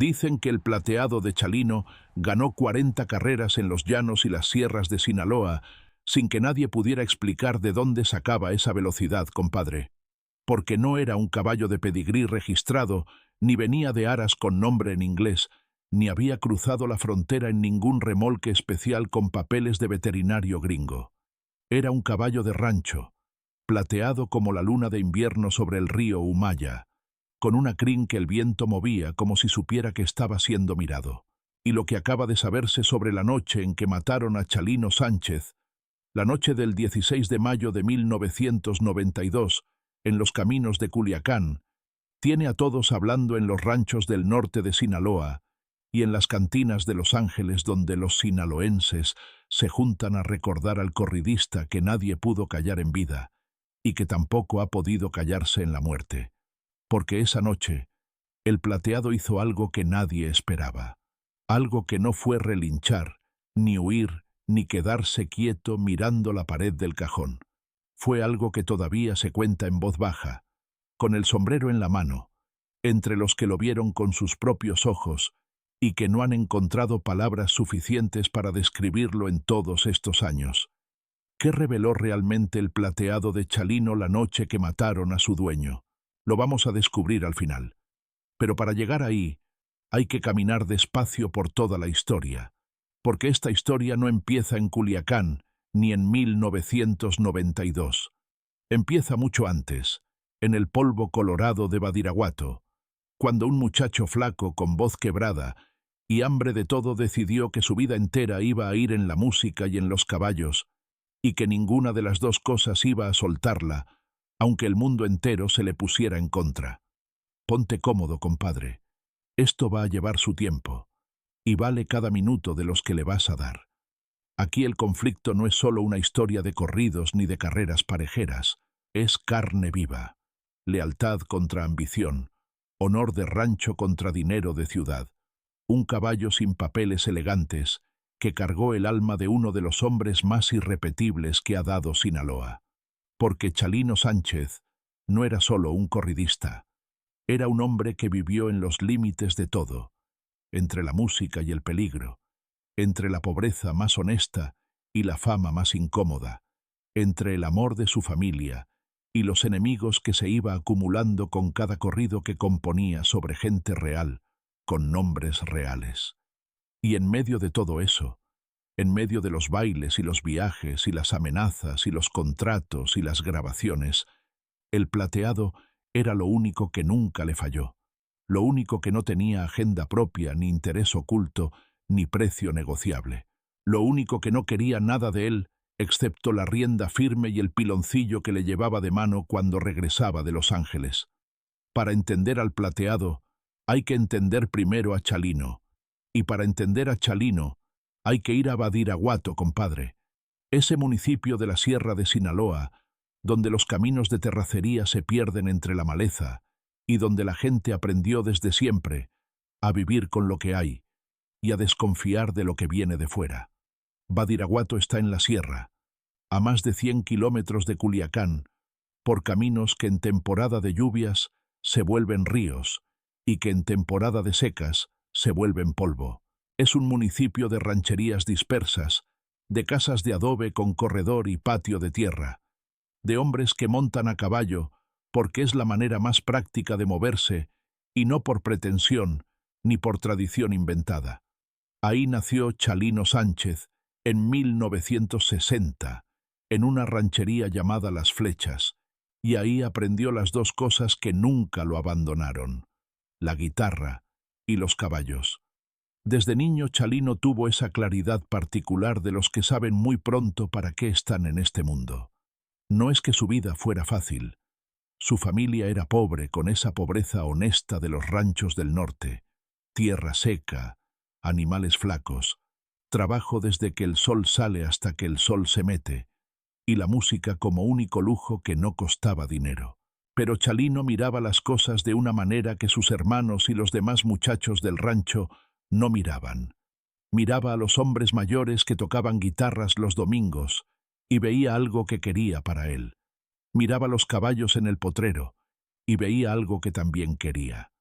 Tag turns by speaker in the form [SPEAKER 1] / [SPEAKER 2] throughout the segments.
[SPEAKER 1] Dicen que el Plateado de Chalino ganó 40 carreras en los llanos y las sierras de Sinaloa sin que nadie pudiera explicar de dónde sacaba esa velocidad, compadre. Porque no era un caballo de pedigrí registrado, ni venía de aras con nombre en inglés, ni había cruzado la frontera en ningún remolque especial con papeles de veterinario gringo. Era un caballo de rancho, plateado como la luna de invierno sobre el río Humaya, con una crin que el viento movía como si supiera que estaba siendo mirado. Y lo que acaba de saberse sobre la noche en que mataron a Chalino Sánchez, la noche del 16 de mayo de 1992, en los caminos de Culiacán, tiene a todos hablando en los ranchos del norte de Sinaloa y en las cantinas de Los Ángeles donde los sinaloenses se juntan a recordar al corridista que nadie pudo callar en vida y que tampoco ha podido callarse en la muerte. Porque esa noche, el Plateado hizo algo que nadie esperaba, algo que no fue relinchar, ni huir, ni quedarse quieto mirando la pared del cajón. Fue algo que todavía se cuenta en voz baja, con el sombrero en la mano, entre los que lo vieron con sus propios ojos y que no han encontrado palabras suficientes para describirlo en todos estos años. ¿Qué reveló realmente el Plateado de Chalino la noche que mataron a su dueño? Lo vamos a descubrir al final. Pero para llegar ahí, hay que caminar despacio por toda la historia, porque esta historia no empieza en Culiacán, ni en 1992. Empieza mucho antes, en el polvo colorado de Badiraguato, cuando un muchacho flaco con voz quebrada y hambre de todo decidió que su vida entera iba a ir en la música y en los caballos, y que ninguna de las dos cosas iba a soltarla, aunque el mundo entero se le pusiera en contra. Ponte cómodo, compadre. Esto va a llevar su tiempo, y vale cada minuto de los que le vas a dar. Aquí el conflicto no es solo una historia de corridos ni de carreras parejeras, es carne viva, lealtad contra ambición, honor de rancho contra dinero de ciudad, un caballo sin papeles elegantes que cargó el alma de uno de los hombres más irrepetibles que ha dado Sinaloa. Porque Chalino Sánchez no era solo un corridista, era un hombre que vivió en los límites de todo, entre la música y el peligro, entre la pobreza más honesta y la fama más incómoda, entre el amor de su familia y los enemigos que se iba acumulando con cada corrido que componía sobre gente real, con nombres reales. Y en medio de todo eso, en medio de los bailes y los viajes y las amenazas y los contratos y las grabaciones, el Plateado era lo único que nunca le falló, lo único que no tenía agenda propia, ni interés oculto, ni precio negociable, lo único que no quería nada de él, excepto la rienda firme y el piloncillo que le llevaba de mano cuando regresaba de Los Ángeles. Para entender al Plateado, hay que entender primero a Chalino, y para entender a Chalino, hay que ir a Badiraguato, compadre, ese municipio de la Sierra de Sinaloa, donde los caminos de terracería se pierden entre la maleza, y donde la gente aprendió desde siempre a vivir con lo que hay y a desconfiar de lo que viene de fuera. Badiraguato está en la sierra, a más de 100 kilómetros de Culiacán, por caminos que en temporada de lluvias se vuelven ríos y que en temporada de secas se vuelven polvo. Es un municipio de rancherías dispersas, de casas de adobe con corredor y patio de tierra, de hombres que montan a caballo porque es la manera más práctica de moverse y no por pretensión ni por tradición inventada. Ahí nació Chalino Sánchez en 1960, en una ranchería llamada Las Flechas, y ahí aprendió las dos cosas que nunca lo abandonaron, la guitarra y los caballos. Desde niño Chalino tuvo esa claridad particular de los que saben muy pronto para qué están en este mundo. No es que su vida fuera fácil. Su familia era pobre, con esa pobreza honesta de los ranchos del norte, tierra seca, animales flacos, trabajo desde que el sol sale hasta que el sol se mete, y la música como único lujo que no costaba dinero. Pero Chalino miraba las cosas de una manera que sus hermanos y los demás muchachos del rancho no miraban. Miraba a los hombres mayores que tocaban guitarras los domingos y veía algo que quería para él. Miraba los caballos en el potrero y veía algo que también quería.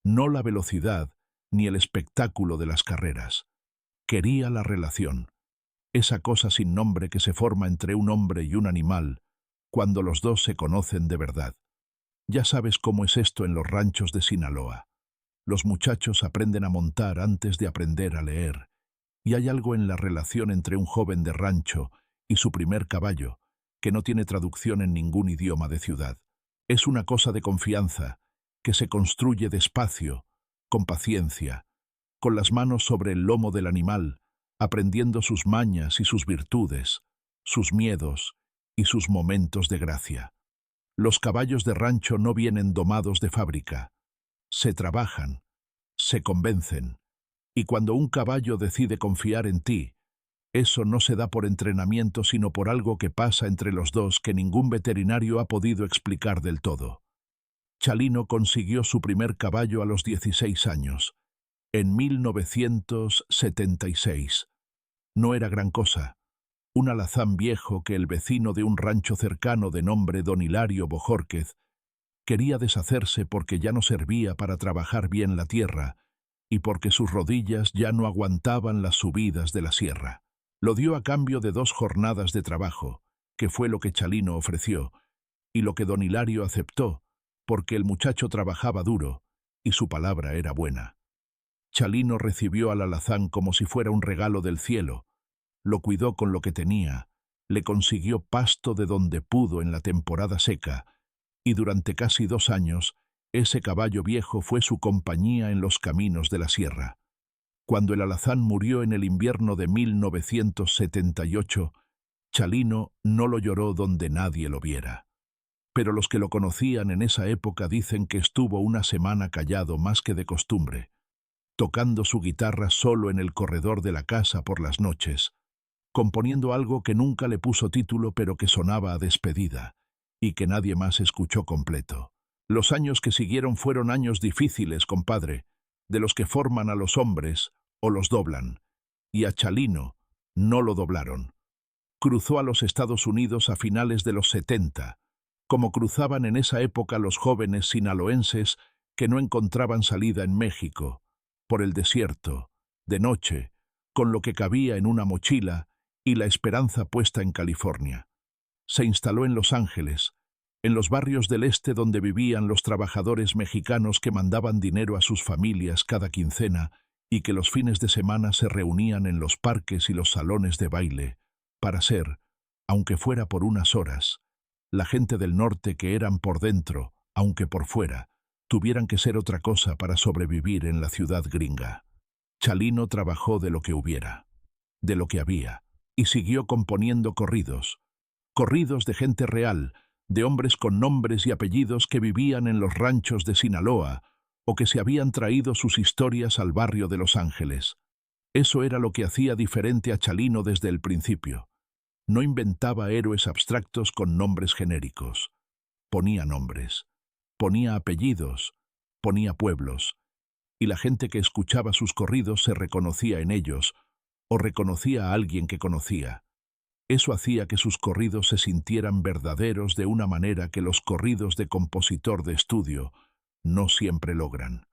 [SPEAKER 1] No la velocidad, ni el espectáculo de las carreras. Quería la relación, esa cosa sin nombre que se forma entre un hombre y un animal cuando los dos se conocen de verdad. Ya sabes cómo es esto en los ranchos de Sinaloa. Los muchachos aprenden a montar antes de aprender a leer, y hay algo en la relación entre un joven de rancho y su primer caballo que no tiene traducción en ningún idioma de ciudad. Es una cosa de confianza que se construye despacio, con paciencia, con las manos sobre el lomo del animal, aprendiendo sus mañas y sus virtudes, sus miedos y sus momentos de gracia. Los caballos de rancho no vienen domados de fábrica. Se trabajan, se convencen, y cuando un caballo decide confiar en ti, eso no se da por entrenamiento sino por algo que pasa entre los dos que ningún veterinario ha podido explicar del todo. Chalino consiguió su primer caballo a los 16 años, en 1976. No era gran cosa, un alazán viejo que el vecino de un rancho cercano de nombre Don Hilario Bojórquez quería deshacerse porque ya no servía para trabajar bien la tierra y porque sus rodillas ya no aguantaban las subidas de la sierra. Lo dio a cambio de 2 jornadas de trabajo, que fue lo que Chalino ofreció, y lo que don Hilario aceptó, porque el muchacho trabajaba duro, y su palabra era buena. Chalino recibió al alazán como si fuera un regalo del cielo, lo cuidó con lo que tenía, le consiguió pasto de donde pudo en la temporada seca, y durante casi 2 años, ese caballo viejo fue su compañía en los caminos de la sierra. Cuando el alazán murió en el invierno de 1978, Chalino no lo lloró donde nadie lo viera. Pero los que lo conocían en esa época dicen que estuvo una semana callado más que de costumbre, tocando su guitarra solo en el corredor de la casa por las noches, componiendo algo que nunca le puso título pero que sonaba a despedida, y que nadie más escuchó completo. Los años que siguieron fueron años difíciles, compadre, de los que forman a los hombres o los doblan, y a Chalino no lo doblaron. Cruzó a los Estados Unidos a finales de los 70, como cruzaban en esa época los jóvenes sinaloenses que no encontraban salida en México, por el desierto, de noche, con lo que cabía en una mochila y la esperanza puesta en California. Se instaló en Los Ángeles, en los barrios del este donde vivían los trabajadores mexicanos que mandaban dinero a sus familias cada quincena y que los fines de semana se reunían en los parques y los salones de baile, para ser, aunque fuera por unas horas, la gente del norte que eran por dentro, aunque por fuera, tuvieran que ser otra cosa para sobrevivir en la ciudad gringa. Chalino trabajó de lo que hubiera, de lo que había, y siguió componiendo corridos de gente real, de hombres con nombres y apellidos que vivían en los ranchos de Sinaloa o que se habían traído sus historias al barrio de Los Ángeles. Eso era lo que hacía diferente a Chalino desde el principio. No inventaba héroes abstractos con nombres genéricos. Ponía nombres, ponía apellidos, ponía pueblos, y la gente que escuchaba sus corridos se reconocía en ellos, o reconocía a alguien que conocía. Eso hacía que sus corridos se sintieran verdaderos de una manera que los corridos de compositor de estudio no siempre logran.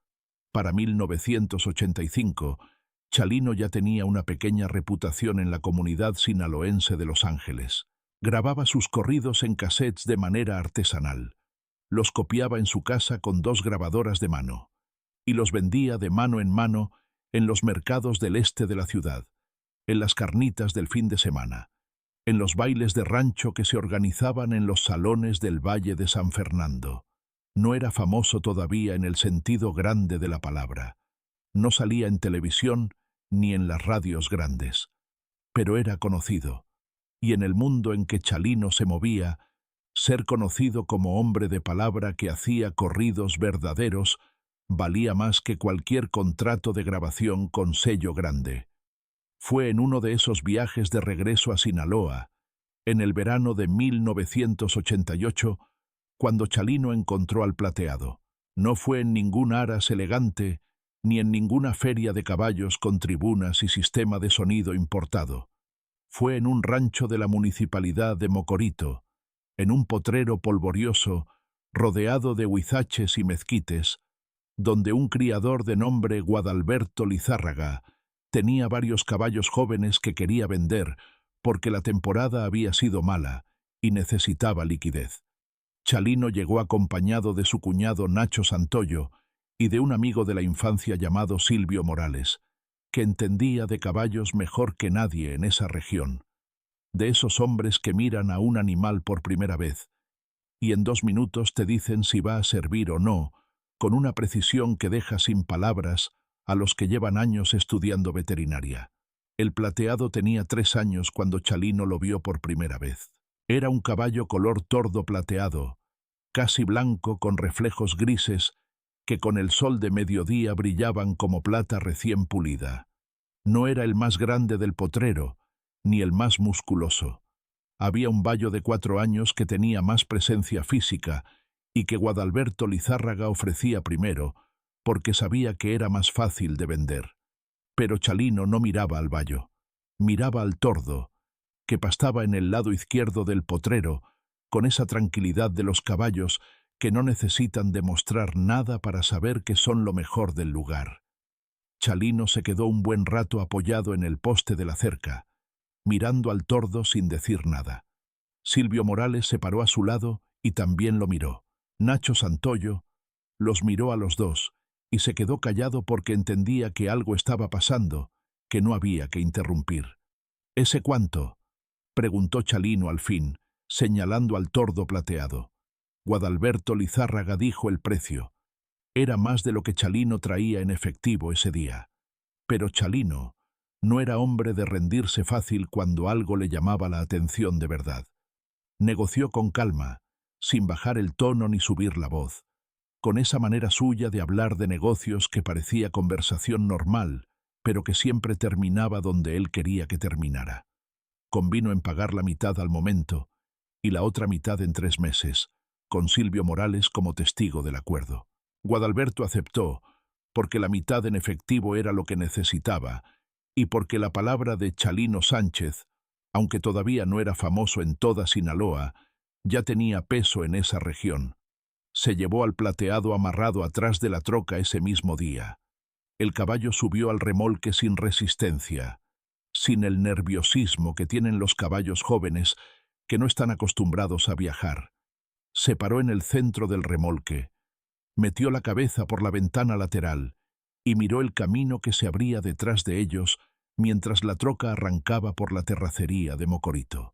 [SPEAKER 1] Para 1985, Chalino ya tenía una pequeña reputación en la comunidad sinaloense de Los Ángeles. Grababa sus corridos en cassettes de manera artesanal. Los copiaba en su casa con 2 grabadoras de mano, y los vendía de mano en los mercados del este de la ciudad, en las carnitas del fin de semana, en los bailes de rancho que se organizaban en los salones del Valle de San Fernando. No era famoso todavía en el sentido grande de la palabra. No salía en televisión ni en las radios grandes. Pero era conocido, y en el mundo en que Chalino se movía, ser conocido como hombre de palabra que hacía corridos verdaderos valía más que cualquier contrato de grabación con sello grande. Fue en uno de esos viajes de regreso a Sinaloa, en el verano de 1988, cuando Chalino encontró al Plateado. No fue en ningún aras elegante, ni en ninguna feria de caballos con tribunas y sistema de sonido importado. Fue en un rancho de la municipalidad de Mocorito, en un potrero polvorioso, rodeado de huizaches y mezquites, donde un criador de nombre Guadalberto Lizárraga tenía varios caballos jóvenes que quería vender porque la temporada había sido mala y necesitaba liquidez. Chalino llegó acompañado de su cuñado Nacho Santoyo y de un amigo de la infancia llamado Silvio Morales, que entendía de caballos mejor que nadie en esa región, de esos hombres que miran a un animal por primera vez y en 2 minutos te dicen si va a servir o no, con una precisión que deja sin palabras a los que llevan años estudiando veterinaria. El Plateado tenía 3 años cuando Chalino lo vio por primera vez. Era un caballo color tordo plateado, casi blanco con reflejos grises que con el sol de mediodía brillaban como plata recién pulida. No era el más grande del potrero, ni el más musculoso. Había un bayo de 4 años que tenía más presencia física y que Guadalberto Lizárraga ofrecía primero, porque sabía que era más fácil de vender. Pero Chalino no miraba al bayo, miraba al tordo, que pastaba en el lado izquierdo del potrero, con esa tranquilidad de los caballos que no necesitan demostrar nada para saber que son lo mejor del lugar. Chalino se quedó un buen rato apoyado en el poste de la cerca, mirando al tordo sin decir nada. Silvio Morales se paró a su lado y también lo miró. Nacho Santoyo los miró a los dos y se quedó callado porque entendía que algo estaba pasando, que no había que interrumpir. —¿Ese cuánto? —preguntó Chalino al fin, señalando al tordo plateado. Guadalberto Lizárraga dijo el precio. Era más de lo que Chalino traía en efectivo ese día. Pero Chalino no era hombre de rendirse fácil cuando algo le llamaba la atención de verdad. Negoció con calma, sin bajar el tono ni subir la voz, con esa manera suya de hablar de negocios que parecía conversación normal, pero que siempre terminaba donde él quería que terminara. Convino en pagar la mitad al momento y la otra mitad en 3 meses, con Silvio Morales como testigo del acuerdo. Guadalberto aceptó, porque la mitad en efectivo era lo que necesitaba, y porque la palabra de Chalino Sánchez, aunque todavía no era famoso en toda Sinaloa, ya tenía peso en esa región. Se llevó al Plateado amarrado atrás de la troca ese mismo día. El caballo subió al remolque sin resistencia, sin el nerviosismo que tienen los caballos jóvenes que no están acostumbrados a viajar. Se paró en el centro del remolque, metió la cabeza por la ventana lateral y miró el camino que se abría detrás de ellos mientras la troca arrancaba por la terracería de Mocorito,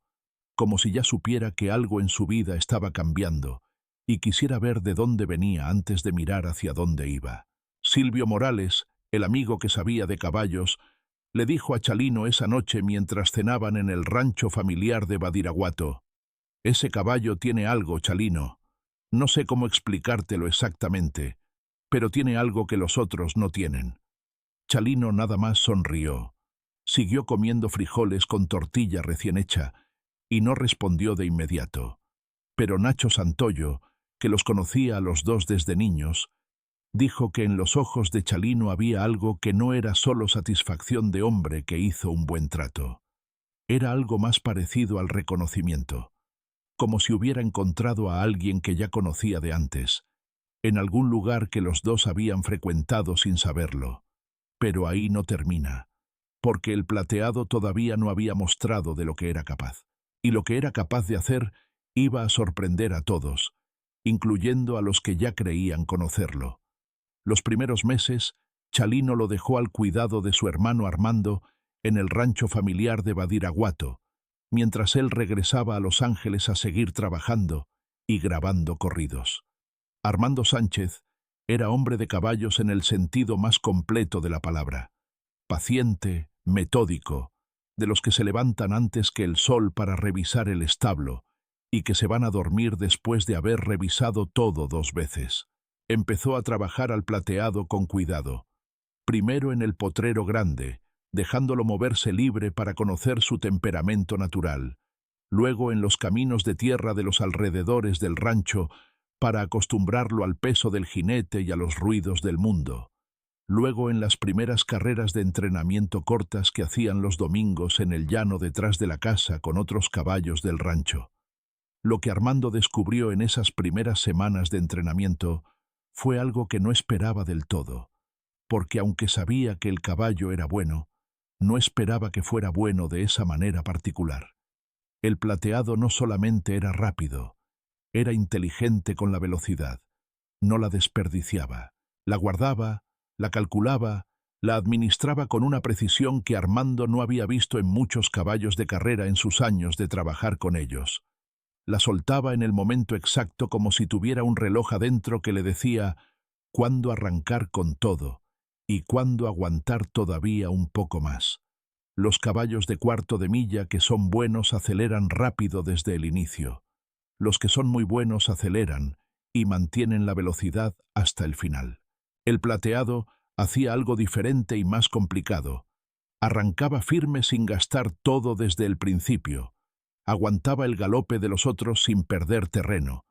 [SPEAKER 1] como si ya supiera que algo en su vida estaba cambiando y quisiera ver de dónde venía antes de mirar hacia dónde iba. Silvio Morales, el amigo que sabía de caballos, le dijo a Chalino esa noche mientras cenaban en el rancho familiar de Badiraguato: «Ese caballo tiene algo, Chalino. No sé cómo explicártelo exactamente, pero tiene algo que los otros no tienen». Chalino nada más sonrió. Siguió comiendo frijoles con tortilla recién hecha y no respondió de inmediato. Pero Nacho Santoyo, que los conocía a los dos desde niños, dijo que en los ojos de Chalino había algo que no era solo satisfacción de hombre que hizo un buen trato. Era algo más parecido al reconocimiento, como si hubiera encontrado a alguien que ya conocía de antes, en algún lugar que los dos habían frecuentado sin saberlo. Pero ahí no termina, porque el Plateado todavía no había mostrado de lo que era capaz. Y lo que era capaz de hacer iba a sorprender a todos, incluyendo a los que ya creían conocerlo. Los primeros meses, Chalino lo dejó al cuidado de su hermano Armando en el rancho familiar de Badiraguato, mientras él regresaba a Los Ángeles a seguir trabajando y grabando corridos. Armando Sánchez era hombre de caballos en el sentido más completo de la palabra. Paciente, metódico, de los que se levantan antes que el sol para revisar el establo y que se van a dormir después de haber revisado todo 2 veces. Empezó a trabajar al Plateado con cuidado, primero en el potrero grande, dejándolo moverse libre para conocer su temperamento natural, luego en los caminos de tierra de los alrededores del rancho para acostumbrarlo al peso del jinete y a los ruidos del mundo, luego en las primeras carreras de entrenamiento cortas que hacían los domingos en el llano detrás de la casa con otros caballos del rancho. Lo que Armando descubrió en esas primeras semanas de entrenamiento fue algo que no esperaba del todo, porque aunque sabía que el caballo era bueno, no esperaba que fuera bueno de esa manera particular. El Plateado no solamente era rápido, era inteligente con la velocidad. No la desperdiciaba, la guardaba, la calculaba, la administraba con una precisión que Armando no había visto en muchos caballos de carrera en sus años de trabajar con ellos. La soltaba en el momento exacto como si tuviera un reloj adentro que le decía cuándo arrancar con todo y cuándo aguantar todavía un poco más. Los caballos de cuarto de milla que son buenos aceleran rápido desde el inicio. Los que son muy buenos aceleran y mantienen la velocidad hasta el final. El Plateado hacía algo diferente y más complicado. Arrancaba firme sin gastar todo desde el principio. Aguantaba el galope de los otros sin perder terreno.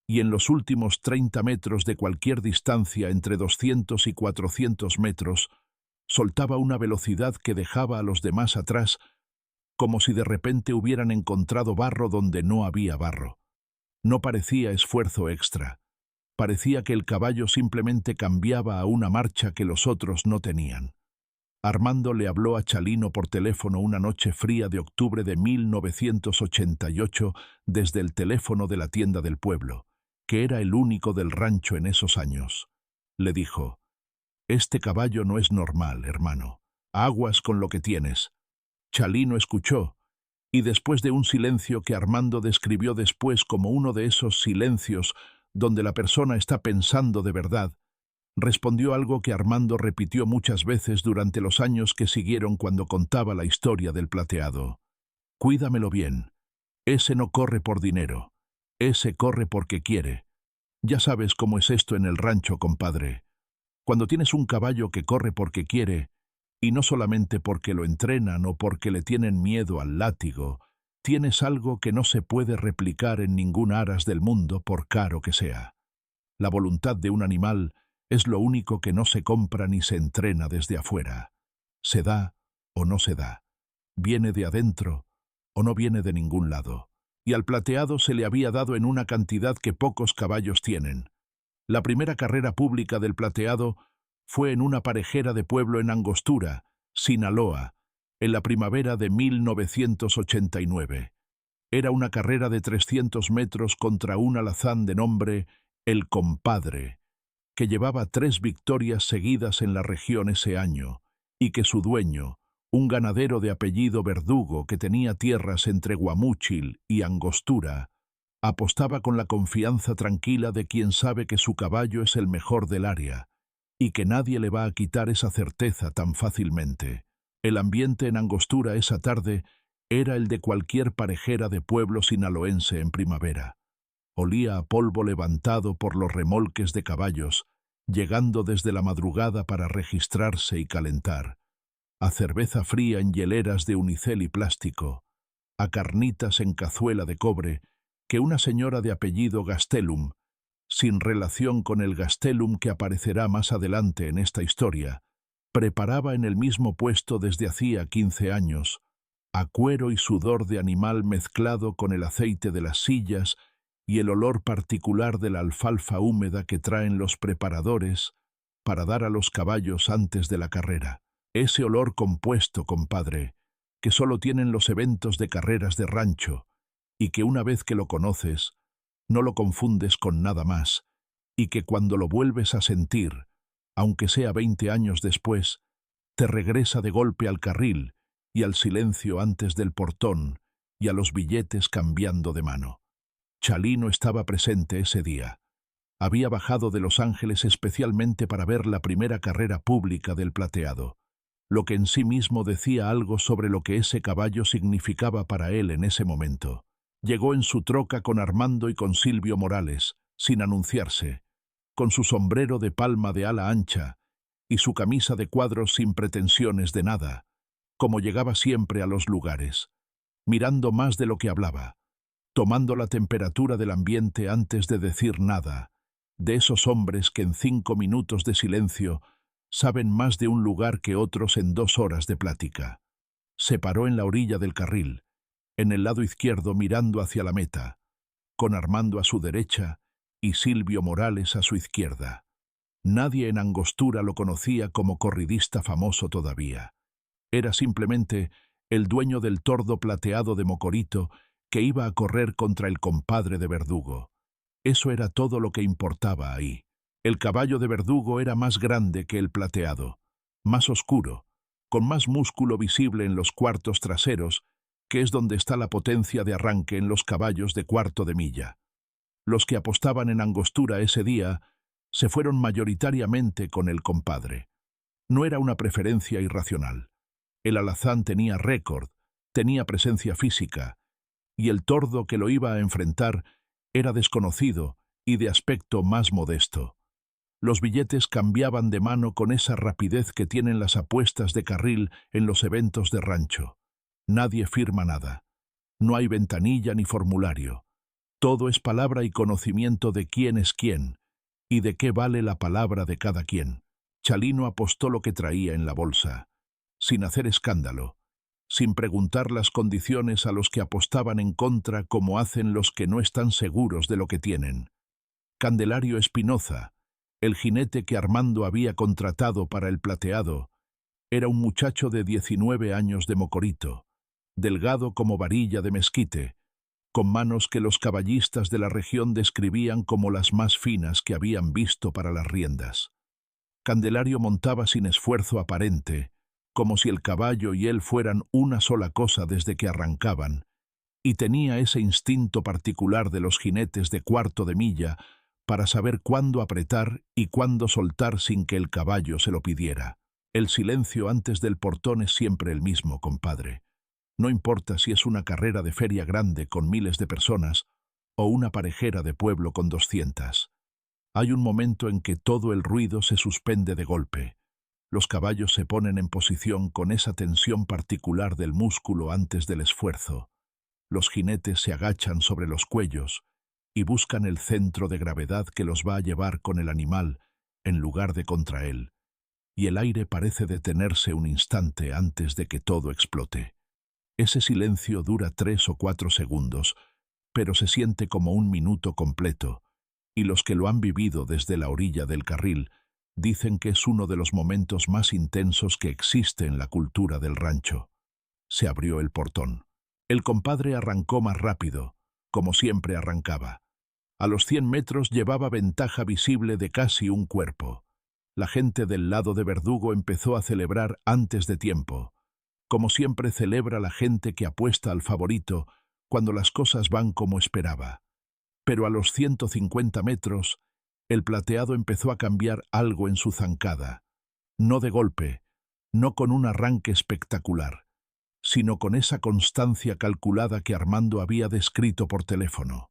[SPEAKER 1] Y en los últimos 30 metros de cualquier distancia entre 200 y 400 metros, soltaba una velocidad que dejaba a los demás atrás, como si de repente hubieran encontrado barro donde no había barro. No parecía esfuerzo extra. Parecía que el caballo simplemente cambiaba a una marcha que los otros no tenían. Armando le habló a Chalino por teléfono una noche fría de octubre de 1988 desde el teléfono de la tienda del pueblo, que era el único del rancho en esos años. Le dijo: «Este caballo no es normal, hermano. Aguas con lo que tienes». Chalino escuchó, y después de un silencio que Armando describió después como uno de esos silencios donde la persona está pensando de verdad, respondió algo que Armando repitió muchas veces durante los años que siguieron cuando contaba la historia del Plateado. «Cuídamelo bien. Ese no corre por dinero. Ese corre porque quiere. Ya sabes cómo es esto en el rancho, compadre. Cuando tienes un caballo que corre porque quiere, y no solamente porque lo entrenan o porque le tienen miedo al látigo, tienes algo que no se puede replicar en ningún aras del mundo por caro que sea. La voluntad de un animal es lo único que no se compra ni se entrena desde afuera. Se da o no se da. Viene de adentro o no viene de ningún lado. Y al Plateado se le había dado en una cantidad que pocos caballos tienen. La primera carrera pública del Plateado fue en una parejera de pueblo en Angostura, Sinaloa, en la primavera de 1989. Era una carrera de 300 metros contra un alazán de nombre El Compadre, que llevaba 3 victorias seguidas en la región ese año, y que su dueño, un ganadero de apellido Verdugo que tenía tierras entre Guamúchil y Angostura, apostaba con la confianza tranquila de quien sabe que su caballo es el mejor del área, y que nadie le va a quitar esa certeza tan fácilmente. El ambiente en Angostura esa tarde era el de cualquier parejera de pueblo sinaloense en primavera. Olía a polvo levantado por los remolques de caballos, llegando desde la madrugada para registrarse y calentar, a cerveza fría en hieleras de unicel y plástico, a carnitas en cazuela de cobre que una señora de apellido Gastelum, sin relación con el Gastelum que aparecerá más adelante en esta historia, preparaba en el mismo puesto desde hacía 15 años, a cuero y sudor de animal mezclado con el aceite de las sillas y el olor particular de la alfalfa húmeda que traen los preparadores para dar a los caballos antes de la carrera. Ese olor compuesto, compadre, que solo tienen los eventos de carreras de rancho, y que una vez que lo conoces, no lo confundes con nada más, y que cuando lo vuelves a sentir, aunque sea 20 años después, te regresa de golpe al carril y al silencio antes del portón y a los billetes cambiando de mano. Chalino estaba presente ese día. Había bajado de Los Ángeles especialmente para ver la primera carrera pública del Plateado, lo que en sí mismo decía algo sobre lo que ese caballo significaba para él en ese momento. Llegó en su troca con Armando y con Silvio Morales, sin anunciarse, con su sombrero de palma de ala ancha y su camisa de cuadros sin pretensiones de nada, como llegaba siempre a los lugares, mirando más de lo que hablaba, tomando la temperatura del ambiente antes de decir nada, de esos hombres que en 5 minutos de silencio saben más de un lugar que otros en 2 horas de plática. Se paró en la orilla del carril, en el lado izquierdo mirando hacia la meta, con Armando a su derecha y Silvio Morales a su izquierda. Nadie en Angostura lo conocía como corridista famoso todavía. Era simplemente el dueño del tordo plateado de Mocorito que iba a correr contra el compadre de Verdugo. Eso era todo lo que importaba ahí. El caballo de Verdugo era más grande que el plateado, más oscuro, con más músculo visible en los cuartos traseros, que es donde está la potencia de arranque en los caballos de cuarto de milla. Los que apostaban en Angostura ese día se fueron mayoritariamente con el compadre. No era una preferencia irracional. El alazán tenía récord, tenía presencia física, y el tordo que lo iba a enfrentar era desconocido y de aspecto más modesto. Los billetes cambiaban de mano con esa rapidez que tienen las apuestas de carril en los eventos de rancho. Nadie firma nada. No hay ventanilla ni formulario. Todo es palabra y conocimiento de quién es quién y de qué vale la palabra de cada quien. Chalino apostó lo que traía en la bolsa, sin hacer escándalo, sin preguntar las condiciones a los que apostaban en contra como hacen los que no están seguros de lo que tienen. Candelario Espinoza, el jinete que Armando había contratado para el plateado, era un muchacho de 19 años de Mocorito, delgado como varilla de mezquite, con manos que los caballistas de la región describían como las más finas que habían visto para las riendas. Candelario montaba sin esfuerzo aparente, como si el caballo y él fueran una sola cosa desde que arrancaban, y tenía ese instinto particular de los jinetes de cuarto de milla para saber cuándo apretar y cuándo soltar sin que el caballo se lo pidiera. El silencio antes del portón es siempre el mismo, compadre. No importa si es una carrera de feria grande con miles de personas o una parejera de pueblo con 200. Hay un momento en que todo el ruido se suspende de golpe. Los caballos se ponen en posición con esa tensión particular del músculo antes del esfuerzo. Los jinetes se agachan sobre los cuellos y buscan el centro de gravedad que los va a llevar con el animal en lugar de contra él, y el aire parece detenerse un instante antes de que todo explote. Ese silencio dura 3 o 4 segundos, pero se siente como un minuto completo, y los que lo han vivido desde la orilla del carril dicen que es uno de los momentos más intensos que existe en la cultura del rancho. Se abrió el portón. El compadre arrancó más rápido, como siempre arrancaba. A los 100 metros llevaba ventaja visible de casi un cuerpo. La gente del lado de Verdugo empezó a celebrar antes de tiempo, como siempre celebra la gente que apuesta al favorito cuando las cosas van como esperaba. Pero a los 150 metros, el plateado empezó a cambiar algo en su zancada. No de golpe, no con un arranque espectacular, sino con esa constancia calculada que Armando había descrito por teléfono.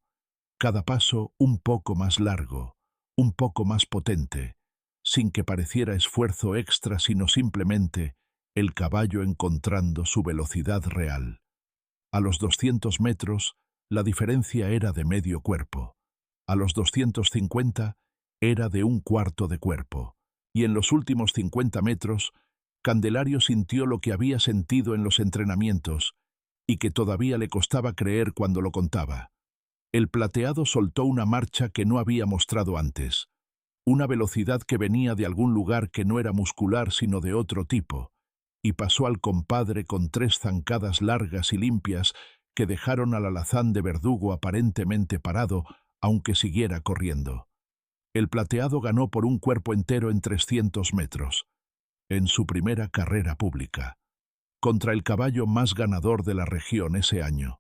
[SPEAKER 1] Cada paso un poco más largo, un poco más potente, sin que pareciera esfuerzo extra, sino simplemente el caballo encontrando su velocidad real. A los 200 metros, la diferencia era de medio cuerpo. A los 250, era de un cuarto de cuerpo. Y en los últimos 50 metros, Candelario sintió lo que había sentido en los entrenamientos y que todavía le costaba creer cuando lo contaba. El plateado soltó una marcha que no había mostrado antes, una velocidad que venía de algún lugar que no era muscular sino de otro tipo, y pasó al compadre con 3 zancadas largas y limpias que dejaron al alazán de Verdugo aparentemente parado, aunque siguiera corriendo. El plateado ganó por un cuerpo entero en 300 metros, en su primera carrera pública, contra el caballo más ganador de la región ese año.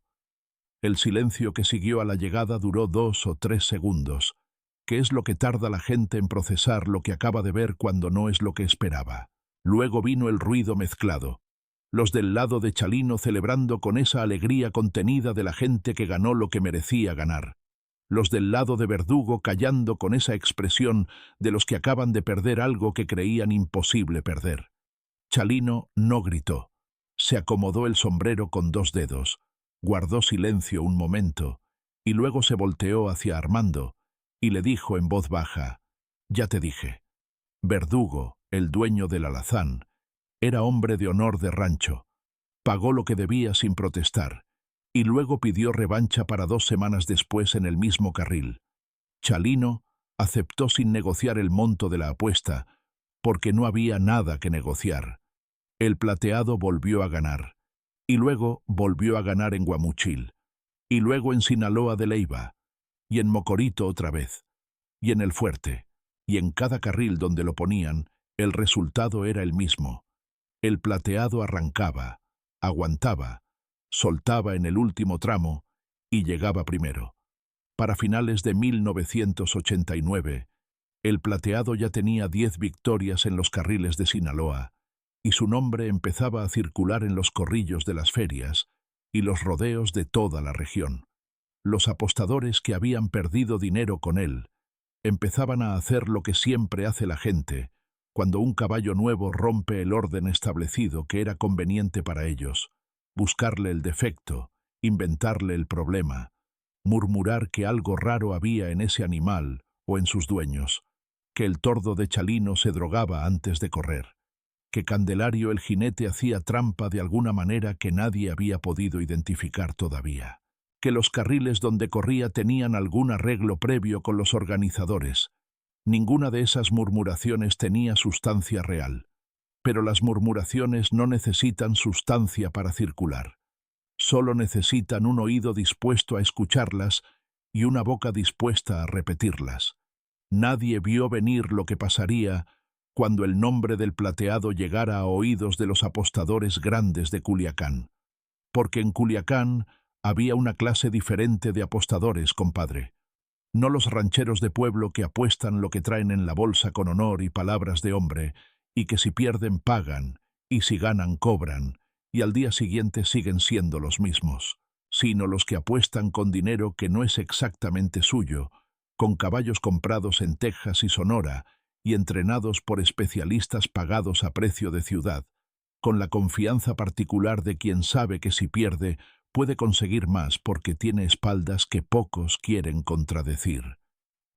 [SPEAKER 1] El silencio que siguió a la llegada duró 2 o 3 segundos, que es lo que tarda la gente en procesar lo que acaba de ver cuando no es lo que esperaba. Luego vino el ruido mezclado, los del lado de Chalino celebrando con esa alegría contenida de la gente que ganó lo que merecía ganar. Los del lado de Verdugo callando con esa expresión de los que acaban de perder algo que creían imposible perder. Chalino no gritó. Se acomodó el sombrero con 2 dedos, guardó silencio un momento, y luego se volteó hacia Armando, y le dijo en voz baja: «Ya te dije». Verdugo, el dueño del alazán, era hombre de honor de rancho. Pagó lo que debía sin protestar, y luego pidió revancha para 2 semanas después en el mismo carril. Chalino Aceptó sin negociar el monto de la apuesta, porque no había nada que negociar. El Plateado volvió a ganar, y luego volvió a ganar en Guamuchil, y luego en Sinaloa de Leiva, y en Mocorito otra vez, y en El Fuerte, y en cada carril donde lo ponían, el resultado era el mismo. El Plateado arrancaba, aguantaba, soltaba en el último tramo y llegaba primero. Para finales de 1989, el Plateado ya tenía 10 victorias en los carriles de Sinaloa, y su nombre empezaba a circular en los corrillos de las ferias y los rodeos de toda la región. Los apostadores que habían perdido dinero con él empezaban a hacer lo que siempre hace la gente cuando un caballo nuevo rompe el orden establecido que era conveniente para ellos: buscarle el defecto, inventarle el problema, murmurar que algo raro había en ese animal o en sus dueños, que el tordo de Chalino se drogaba antes de correr, que Candelario el jinete hacía trampa de alguna manera que nadie había podido identificar todavía, que los carriles donde corría tenían algún arreglo previo con los organizadores. Ninguna de esas murmuraciones tenía sustancia real, pero las murmuraciones no necesitan sustancia para circular. Solo necesitan un oído dispuesto a escucharlas y una boca dispuesta a repetirlas. Nadie vio venir lo que pasaría cuando el nombre del Plateado llegara a oídos de los apostadores grandes de Culiacán. Porque en Culiacán había una clase diferente de apostadores, compadre. No los rancheros de pueblo que apuestan lo que traen en la bolsa con honor y palabras de hombre, y que si pierden pagan, y si ganan cobran, y al día siguiente siguen siendo los mismos, sino los que apuestan con dinero que no es exactamente suyo, con caballos comprados en Texas y Sonora, y entrenados por especialistas pagados a precio de ciudad, con la confianza particular de quien sabe que si pierde, puede conseguir más porque tiene espaldas que pocos quieren contradecir.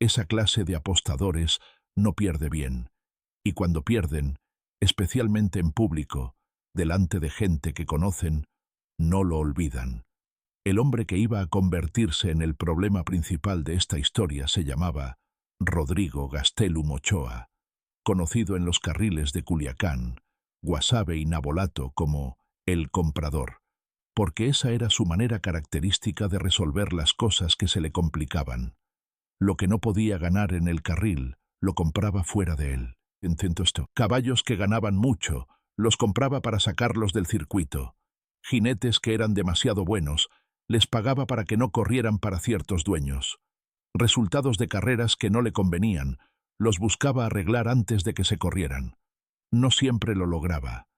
[SPEAKER 1] Esa clase de apostadores no pierde bien, y cuando pierden, especialmente en público, delante de gente que conocen, no lo olvidan. El hombre que iba a convertirse en el problema principal de esta historia se llamaba Rodrigo Gastelum Ochoa, conocido en los carriles de Culiacán, Guasave y Nabolato como el comprador, porque esa era su manera característica de resolver las cosas que se le complicaban. Lo que no podía ganar en el carril, lo compraba fuera de él. Caballos que ganaban mucho, los compraba para sacarlos del circuito. Jinetes que eran demasiado buenos, les pagaba para que no corrieran para ciertos dueños. Resultados de carreras que no le convenían, los buscaba arreglar antes de que se corrieran. No siempre lo lograba,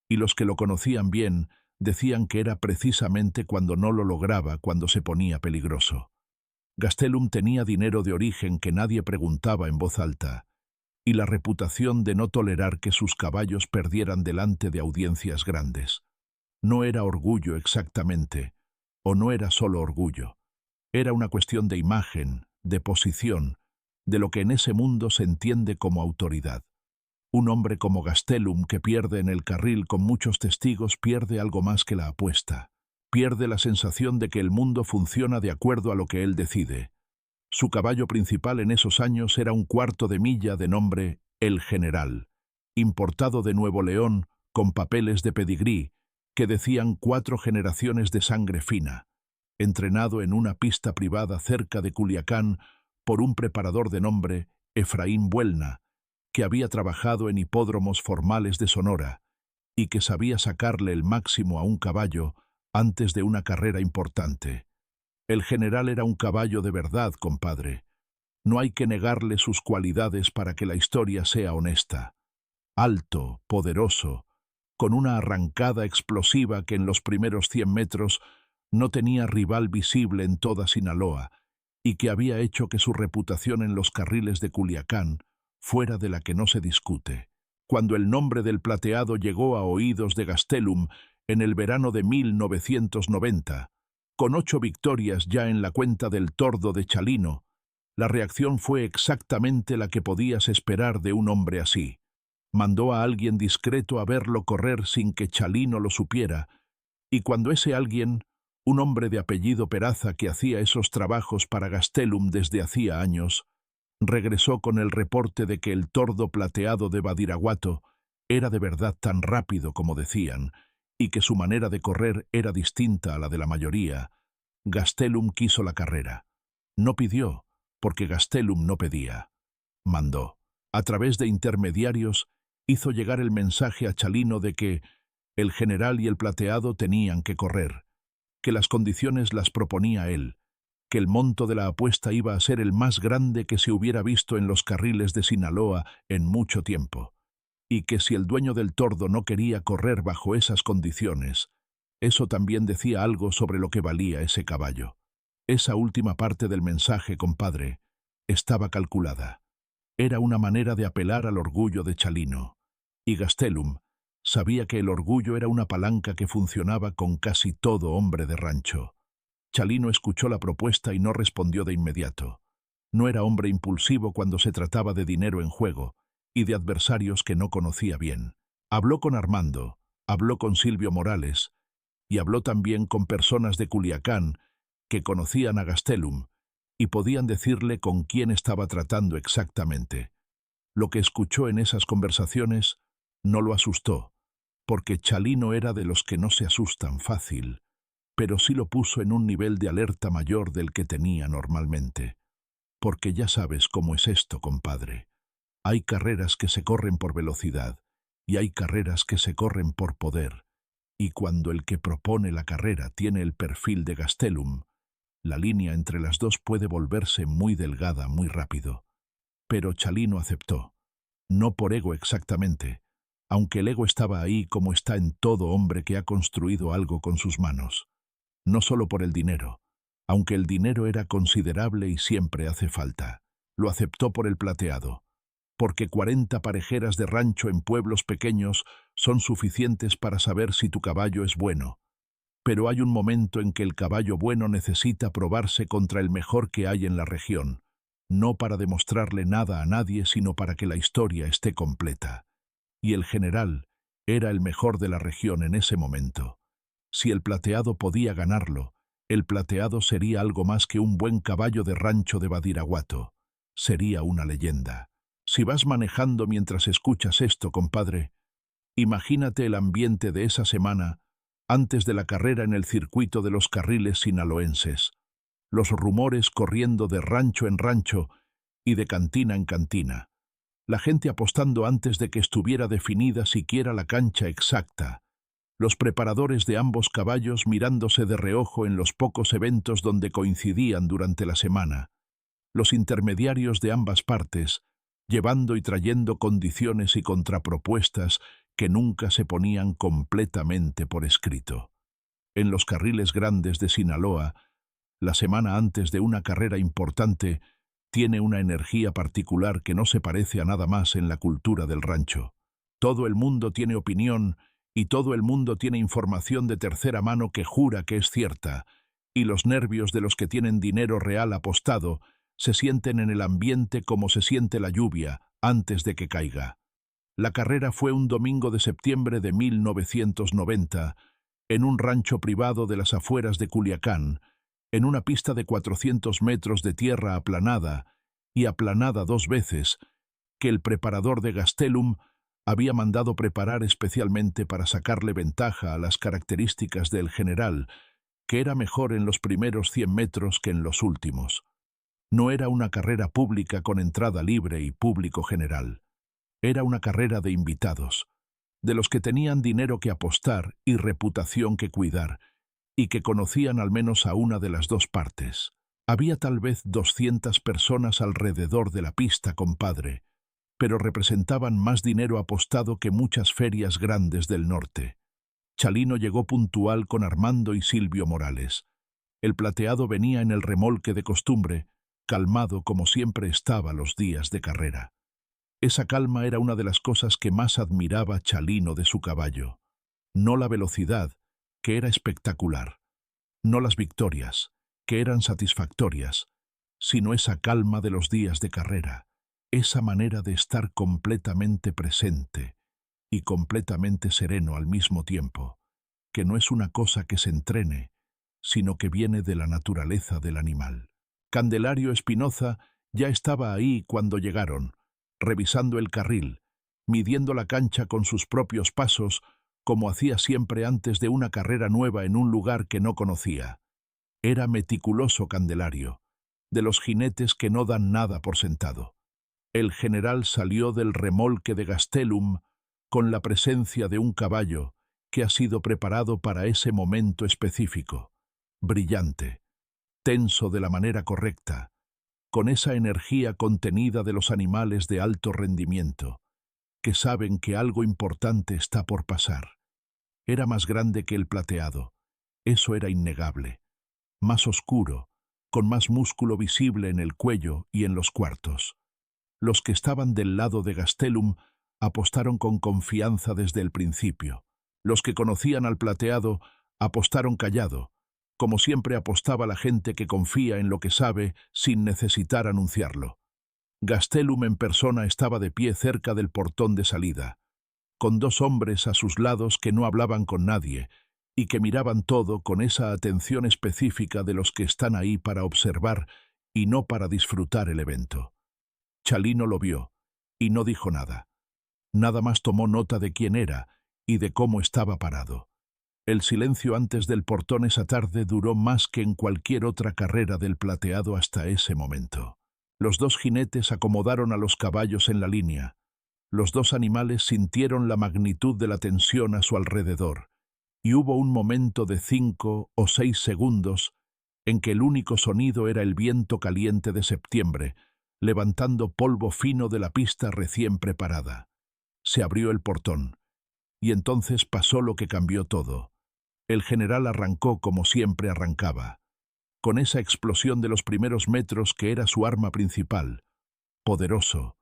[SPEAKER 1] y los que lo conocían bien decían que era precisamente cuando no lo lograba cuando se ponía peligroso. Gastelum tenía dinero de origen que nadie preguntaba en voz alta, y la reputación de no tolerar que sus caballos perdieran delante de audiencias grandes. No era orgullo exactamente, o no era solo orgullo. Era una cuestión de imagen, de posición, de lo que en ese mundo se entiende como autoridad. Un hombre como Gastelum que pierde en el carril con muchos testigos pierde algo más que la apuesta. Pierde la sensación de que el mundo funciona de acuerdo a lo que él decide. Su caballo principal en esos años era un cuarto de milla de nombre El General, importado de Nuevo León con papeles de pedigrí que decían 4 generaciones de sangre fina, entrenado en una pista privada cerca de Culiacán por un preparador de nombre Efraín Buelna, que había trabajado en hipódromos formales de Sonora y que sabía sacarle el máximo a un caballo antes de una carrera importante. El General era un caballo de verdad, compadre. No hay que negarle sus cualidades para que la historia sea honesta. Alto, poderoso, con una arrancada explosiva que en los primeros 100 metros no tenía rival visible en toda Sinaloa y que había hecho que su reputación en los carriles de Culiacán fuera de la que no se discute. Cuando el nombre del Plateado llegó a oídos de Gastelum en el verano de 1990, con 8 victorias ya en la cuenta del tordo de Chalino, la reacción fue exactamente la que podías esperar de un hombre así. Mandó a alguien discreto a verlo correr sin que Chalino lo supiera, y cuando ese alguien, un hombre de apellido Peraza que hacía esos trabajos para Gastelum desde hacía años, Regresó con el reporte de que el tordo plateado de Badiraguato era de verdad tan rápido como decían, y que su manera de correr era distinta a la de la mayoría. Gastelum quiso la carrera. No pidió, porque Gastelum no pedía. Mandó. A través de intermediarios, hizo llegar el mensaje a Chalino de que el general y el plateado tenían que correr, que las condiciones las proponía él, que el monto de la apuesta iba a ser el más grande que se hubiera visto en los carriles de Sinaloa en mucho tiempo, y que si el dueño del tordo no quería correr bajo esas condiciones, eso también decía algo sobre lo que valía ese caballo. Esa última parte del mensaje, compadre, estaba calculada. Era una manera de apelar al orgullo de Chalino, y Gastelum sabía que el orgullo era una palanca que funcionaba con casi todo hombre de rancho. Chalino escuchó la propuesta y no respondió de inmediato. No era hombre impulsivo cuando se trataba de dinero en juego y de adversarios que no conocía bien. Habló con Armando, habló con Silvio Morales y habló también con personas de Culiacán que conocían a Gastelum y podían decirle con quién estaba tratando exactamente. Lo que escuchó en esas conversaciones no lo asustó, porque Chalino era de los que no se asustan fácil, pero sí lo puso en un nivel de alerta mayor del que tenía normalmente. Porque ya sabes cómo es esto, compadre. Hay carreras que se corren por velocidad y hay carreras que se corren por poder, y cuando el que propone la carrera tiene el perfil de Gastelum, la línea entre las dos puede volverse muy delgada muy rápido. Pero Chalino aceptó. No por ego exactamente, aunque el ego estaba ahí como está en todo hombre que ha construido algo con sus manos. No solo por el dinero, aunque el dinero era considerable y siempre hace falta. Lo aceptó por el plateado, porque 40 parejeras de rancho en pueblos pequeños son suficientes para saber si tu caballo es bueno. Pero hay un momento en que el caballo bueno necesita probarse contra el mejor que hay en la región, no para demostrarle nada a nadie, sino para que la historia esté completa. Y el general era el mejor de la región en ese momento. Si el plateado podía ganarlo, el plateado sería algo más que un buen caballo de rancho de Badiraguato. Sería una leyenda. Si vas manejando mientras escuchas esto, compadre, imagínate el ambiente de esa semana antes de la carrera en el circuito de los carriles sinaloenses. Los rumores corriendo de rancho en rancho y de cantina en cantina. La gente apostando antes de que estuviera definida siquiera la cancha exacta. Los preparadores de ambos caballos mirándose de reojo en los pocos eventos donde coincidían durante la semana. Los intermediarios de ambas partes, llevando y trayendo condiciones y contrapropuestas que nunca se ponían completamente por escrito. En los carriles grandes de Sinaloa, la semana antes de una carrera importante, tiene una energía particular que no se parece a nada más en la cultura del rancho. Todo el mundo tiene opinión y todo el mundo tiene información de tercera mano que jura que es cierta, y los nervios de los que tienen dinero real apostado se sienten en el ambiente como se siente la lluvia antes de que caiga. La carrera fue un domingo de septiembre de 1990, en un rancho privado de las afueras de Culiacán, en una pista de 400 metros de tierra aplanada, y aplanada 2 veces, que el preparador de Gastelum había mandado preparar especialmente para sacarle ventaja a las características del general, que era mejor en los primeros 100 metros que en los últimos. No era una carrera pública con entrada libre y público general. Era una carrera de invitados, de los que tenían dinero que apostar y reputación que cuidar, y que conocían al menos a una de las dos partes. Había tal vez 200 personas alrededor de la pista, compadre, pero representaban más dinero apostado que muchas ferias grandes del norte. Chalino llegó puntual con Armando y Silvio Morales. El plateado venía en el remolque de costumbre, calmado como siempre estaba los días de carrera. Esa calma era una de las cosas que más admiraba Chalino de su caballo. No la velocidad, que era espectacular. No las victorias, que eran satisfactorias, sino esa calma de los días de carrera, esa manera de estar completamente presente y completamente sereno al mismo tiempo, que no es una cosa que se entrene, sino que viene de la naturaleza del animal. Candelario Espinoza Ya estaba ahí cuando llegaron, revisando el carril, midiendo la cancha con sus propios pasos, como hacía siempre antes de una carrera nueva en un lugar que no conocía. Era meticuloso Candelario, de los jinetes que no dan nada por sentado. El general salió del remolque de Gastelum con la presencia de un caballo que ha sido preparado para ese momento específico, brillante, tenso de la manera correcta, con esa energía contenida de los animales de alto rendimiento, que saben que algo importante está por pasar. Era más grande que el plateado, eso era innegable, más oscuro, con más músculo visible en el cuello y en los cuartos. Los que estaban del lado de Gastelum apostaron con confianza desde el principio. Los que conocían al plateado apostaron callado, como siempre apostaba la gente que confía en lo que sabe sin necesitar anunciarlo. Gastelum en persona estaba de pie cerca del portón de salida, con dos hombres a sus lados que no hablaban con nadie y que miraban todo con esa atención específica de los que están ahí para observar y no para disfrutar el evento. Chalino lo vio y no dijo nada. Nada más tomó nota de quién era y de cómo estaba parado. El silencio antes del portón esa tarde duró más que en cualquier otra carrera del plateado hasta ese momento. Los dos jinetes acomodaron a los caballos en la línea. Los dos animales sintieron la magnitud de la tensión a su alrededor, y hubo un momento de 5 o 6 segundos en que el único sonido era el viento caliente de septiembre, levantando polvo fino de la pista recién preparada. Se abrió el portón, y entonces pasó lo que cambió todo. El general arrancó como siempre arrancaba, con esa explosión de los primeros metros que era su arma principal, poderoso,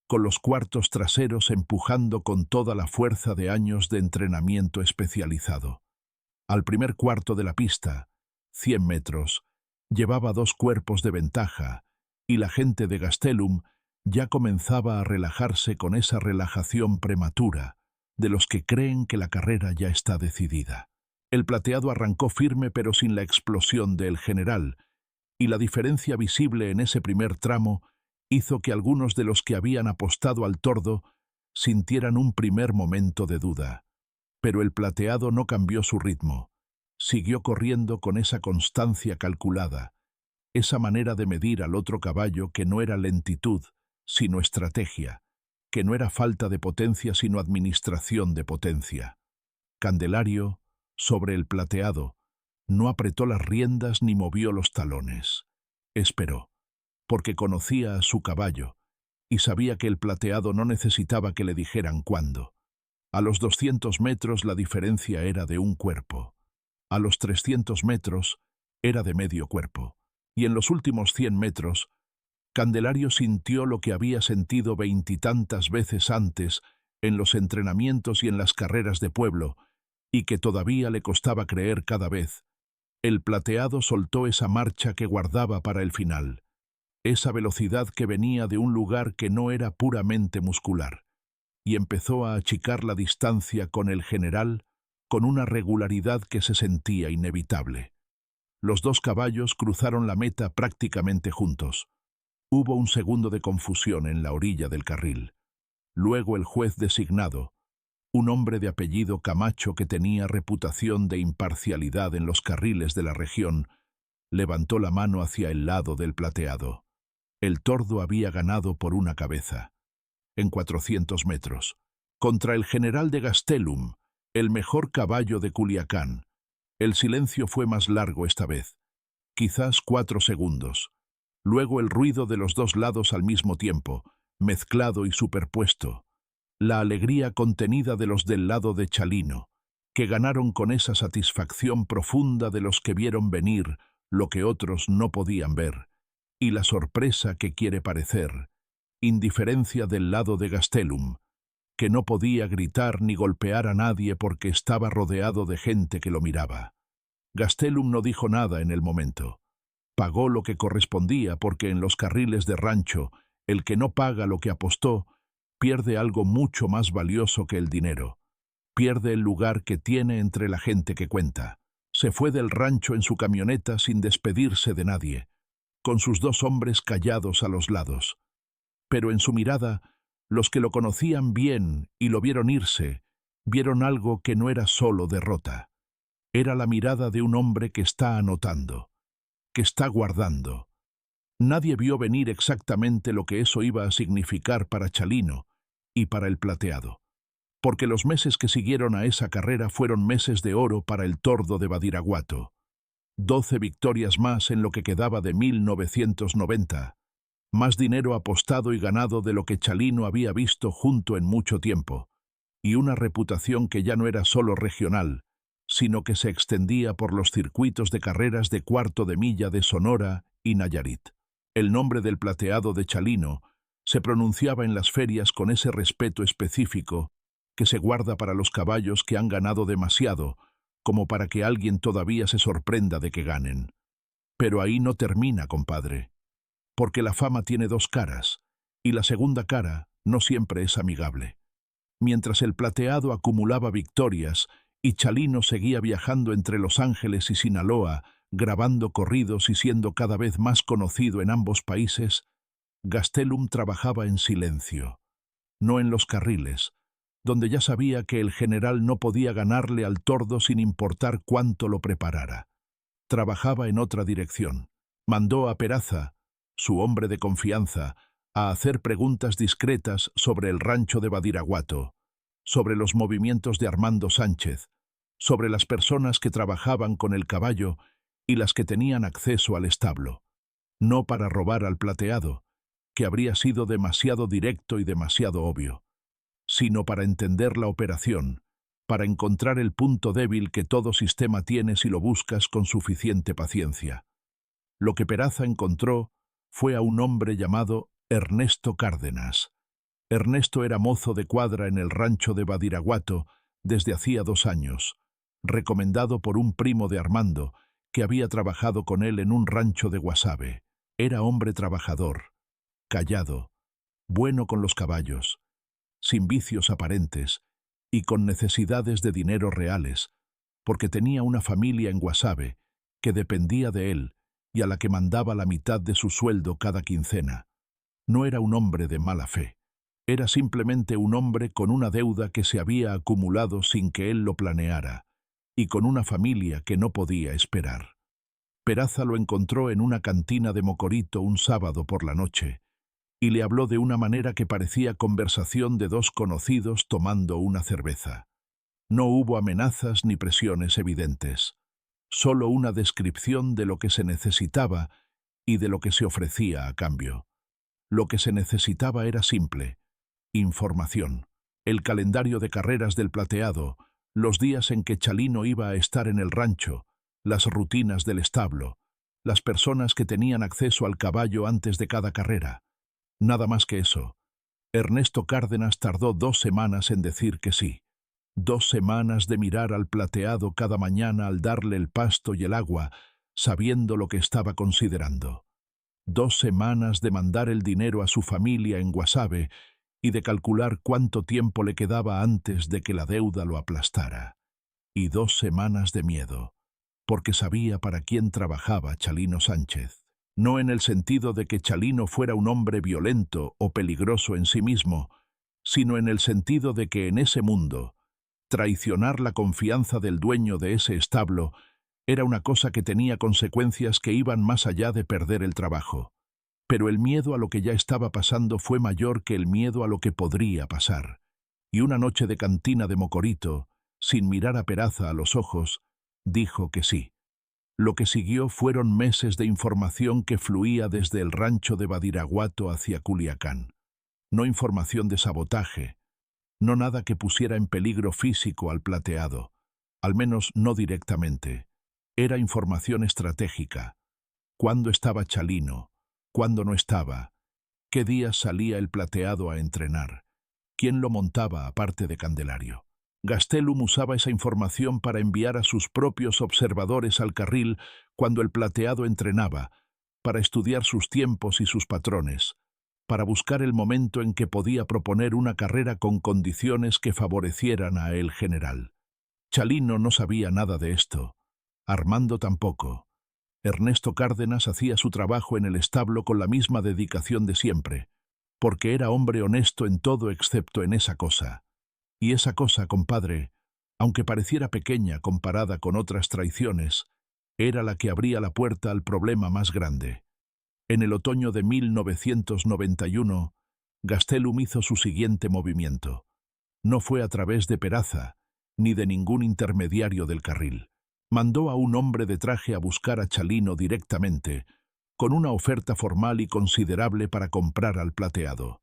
[SPEAKER 1] con los cuartos traseros empujando con toda la fuerza de años de entrenamiento especializado. Al primer cuarto de la pista, 100 metros, llevaba 2 cuerpos de ventaja, y la gente de Gastelum ya comenzaba a relajarse con esa relajación prematura de los que creen que la carrera ya está decidida. El plateado arrancó firme pero sin la explosión del general, y la diferencia visible en ese primer tramo hizo que algunos de los que habían apostado al tordo sintieran un primer momento de duda. Pero el plateado no cambió su ritmo, siguió corriendo con esa constancia calculada, esa manera de medir al otro caballo que no era lentitud, sino estrategia, que no era falta de potencia sino administración de potencia. Candelario, sobre el plateado, no apretó las riendas ni movió los talones. Esperó, porque conocía a su caballo y sabía que el plateado no necesitaba que le dijeran cuándo. A los 200 metros la diferencia era de un cuerpo. A los 300 metros era de medio cuerpo. Y en los últimos 100 metros, Candelario sintió lo que había sentido 20 y tantas veces antes en los entrenamientos y en las carreras de pueblo, y que todavía le costaba creer cada vez. El plateado soltó esa marcha que guardaba para el final, esa velocidad que venía de un lugar que no era puramente muscular, y empezó a achicar la distancia con el general con una regularidad que se sentía inevitable. Los dos caballos cruzaron la meta prácticamente juntos. Hubo un segundo de confusión en la orilla del carril. Luego el juez designado, un hombre de apellido Camacho que tenía reputación de imparcialidad en los carriles de la región, levantó la mano hacia el lado del plateado. El tordo había ganado por una cabeza. En 400 metros, contra el general de Gastelum, el mejor caballo de Culiacán. El silencio fue más largo esta vez, quizás 4 segundos. Luego el ruido de los dos lados al mismo tiempo, mezclado y superpuesto. La alegría contenida de los del lado de Chalino, que ganaron con esa satisfacción profunda de los que vieron venir lo que otros no podían ver, y la sorpresa que quiere parecer, indiferencia del lado de Gastelum, que no podía gritar ni golpear a nadie porque estaba rodeado de gente que lo miraba. Gastelum no dijo nada en el momento. Pagó lo que correspondía porque en los carriles de rancho, el que no paga lo que apostó, pierde algo mucho más valioso que el dinero. Pierde el lugar que tiene entre la gente que cuenta. Se fue del rancho en su camioneta sin despedirse de nadie, con sus 2 hombres callados a los lados. Pero en su mirada, los que lo conocían bien y lo vieron irse, vieron algo que no era solo derrota. Era la mirada de un hombre que está anotando, que está guardando. Nadie vio venir exactamente lo que eso iba a significar para Chalino y para el Plateado, porque los meses que siguieron a esa carrera fueron meses de oro para el tordo de Badiraguato. 12 victorias más en lo que quedaba de 1990, más dinero apostado y ganado de lo que Chalino había visto junto en mucho tiempo, y una reputación que ya no era solo regional, sino que se extendía por los circuitos de carreras de cuarto de milla de Sonora y Nayarit. El nombre del Plateado de Chalino se pronunciaba en las ferias con ese respeto específico que se guarda para los caballos que han ganado demasiado, como para que alguien todavía se sorprenda de que ganen. Pero ahí no termina, compadre, porque la fama tiene 2 caras, y la segunda cara no siempre es amigable. Mientras el Plateado acumulaba victorias y Chalino seguía viajando entre Los Ángeles y Sinaloa, grabando corridos y siendo cada vez más conocido en ambos países, Gastelum trabajaba en silencio, no en los carriles, donde ya sabía que el general no podía ganarle al tordo sin importar cuánto lo preparara. Trabajaba en otra dirección. Mandó a Peraza, su hombre de confianza, a hacer preguntas discretas sobre el rancho de Badiraguato, sobre los movimientos de Armando Sánchez, sobre las personas que trabajaban con el caballo y las que tenían acceso al establo. No para robar al Plateado, que habría sido demasiado directo y demasiado obvio, sino para entender la operación, para encontrar el punto débil que todo sistema tiene si lo buscas con suficiente paciencia. Lo que Peraza encontró fue a un hombre llamado Ernesto Cárdenas. Ernesto era mozo de cuadra en el rancho de Badiraguato desde hacía 2 años, recomendado por un primo de Armando, que había trabajado con él en un rancho de Guasave. Era hombre trabajador, callado, bueno con los caballos, sin vicios aparentes y con necesidades de dinero reales, porque tenía una familia en Guasave que dependía de él y a la que mandaba la mitad de su sueldo cada quincena. No era un hombre de mala fe. Era simplemente un hombre con una deuda que se había acumulado sin que él lo planeara, y con una familia que no podía esperar. Peraza lo encontró en una cantina de Mocorito un sábado por la noche, y le habló de una manera que parecía conversación de 2 conocidos tomando una cerveza. No hubo amenazas ni presiones evidentes, solo una descripción de lo que se necesitaba y de lo que se ofrecía a cambio. Lo que se necesitaba era simple: información, el calendario de carreras del Plateado, los días en que Chalino iba a estar en el rancho, las rutinas del establo, las personas que tenían acceso al caballo antes de cada carrera. Nada más que eso. Ernesto Cárdenas tardó 2 semanas en decir que sí. 2 semanas de mirar al Plateado cada mañana al darle el pasto y el agua, sabiendo lo que estaba considerando. 2 semanas de mandar el dinero a su familia en Guasave y de calcular cuánto tiempo le quedaba antes de que la deuda lo aplastara. Y 2 semanas de miedo, porque sabía para quién trabajaba Chalino Sánchez. No en el sentido de que Chalino fuera un hombre violento o peligroso en sí mismo, sino en el sentido de que en ese mundo, traicionar la confianza del dueño de ese establo era una cosa que tenía consecuencias que iban más allá de perder el trabajo. Pero el miedo a lo que ya estaba pasando fue mayor que el miedo a lo que podría pasar. Y una noche de cantina de Mocorito, sin mirar a Peraza a los ojos, dijo que sí. Lo que siguió fueron meses de información que fluía desde el rancho de Badiraguato hacia Culiacán. No información de sabotaje, no nada que pusiera en peligro físico al Plateado, al menos no directamente. Era información estratégica. ¿Cuándo estaba Chalino? ¿Cuándo no estaba? ¿Qué días salía el Plateado a entrenar? ¿Quién lo montaba aparte de Candelario? Gastelum usaba esa información para enviar a sus propios observadores al carril cuando el Plateado entrenaba, para estudiar sus tiempos y sus patrones, para buscar el momento en que podía proponer una carrera con condiciones que favorecieran a el general. Chalino no sabía nada de esto, Armando tampoco. Ernesto Cárdenas hacía su trabajo en el establo con la misma dedicación de siempre, porque era hombre honesto en todo excepto en esa cosa. Y esa cosa, compadre, aunque pareciera pequeña comparada con otras traiciones, era la que abría la puerta al problema más grande. En el otoño de 1991, Gastelum hizo su siguiente movimiento. No fue a través de Peraza, ni de ningún intermediario del carril. Mandó a un hombre de traje a buscar a Chalino directamente, con una oferta formal y considerable para comprar al Plateado.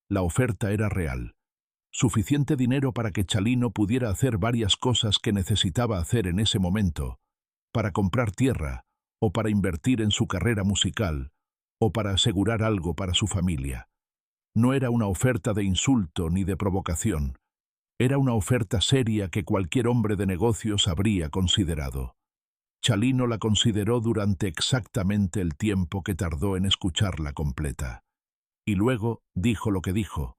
[SPEAKER 1] La oferta era real. Suficiente dinero para que Chalino pudiera hacer varias cosas que necesitaba hacer en ese momento, para comprar tierra, o para invertir en su carrera musical, o para asegurar algo para su familia. No era una oferta de insulto ni de provocación. Era una oferta seria que cualquier hombre de negocios habría considerado. Chalino la consideró durante exactamente el tiempo que tardó en escucharla completa. Y luego dijo lo que dijo,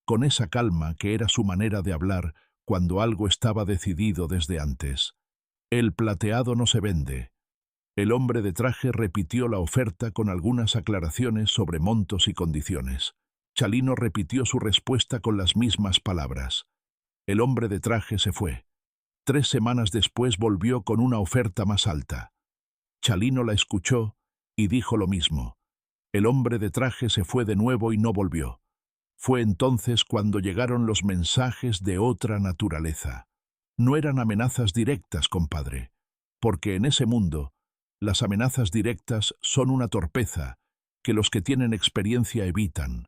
[SPEAKER 1] con esa calma que era su manera de hablar cuando algo estaba decidido desde antes. El Plateado no se vende. El hombre de traje repitió la oferta con algunas aclaraciones sobre montos y condiciones. Chalino repitió su respuesta con las mismas palabras. El hombre de traje se fue. 3 semanas después volvió con una oferta más alta. Chalino la escuchó y dijo lo mismo. El hombre de traje se fue de nuevo y no volvió. Fue entonces cuando llegaron los mensajes de otra naturaleza. No eran amenazas directas, compadre, porque en ese mundo las amenazas directas son una torpeza que los que tienen experiencia evitan,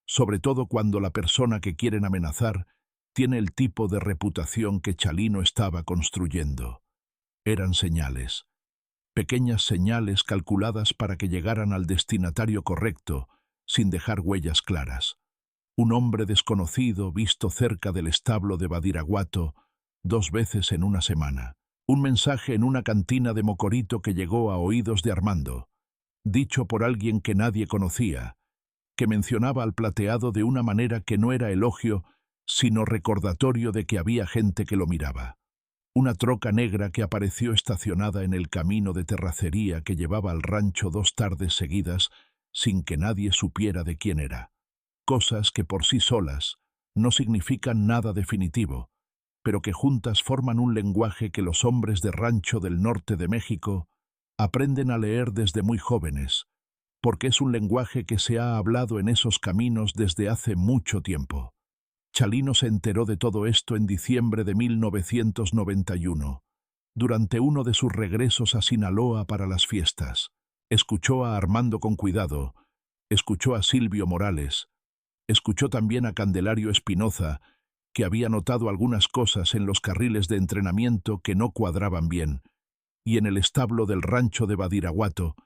[SPEAKER 1] sobre todo cuando la persona que quieren amenazar tiene el tipo de reputación que Chalino estaba construyendo. Eran señales, pequeñas señales calculadas para que llegaran al destinatario correcto, sin dejar huellas claras. Un hombre desconocido visto cerca del establo de Badiraguato 2 veces en una semana. Un mensaje en una cantina de Mocorito que llegó a oídos de Armando, dicho por alguien que nadie conocía, que mencionaba al Plateado de una manera que no era elogio, sino recordatorio de que había gente que lo miraba. Una troca negra que apareció estacionada en el camino de terracería que llevaba al rancho 2 tardes seguidas, sin que nadie supiera de quién era. Cosas que por sí solas no significan nada definitivo, pero que juntas forman un lenguaje que los hombres de rancho del norte de México aprenden a leer desde muy jóvenes, porque es un lenguaje que se ha hablado en esos caminos desde hace mucho tiempo. Chalino se enteró de todo esto en diciembre de 1991, durante uno de sus regresos a Sinaloa para las fiestas. Escuchó a Armando con cuidado, escuchó a Silvio Morales, escuchó también a Candelario Espinoza, que había notado algunas cosas en los carriles de entrenamiento que no cuadraban bien, y en el establo del rancho de Badiraguato,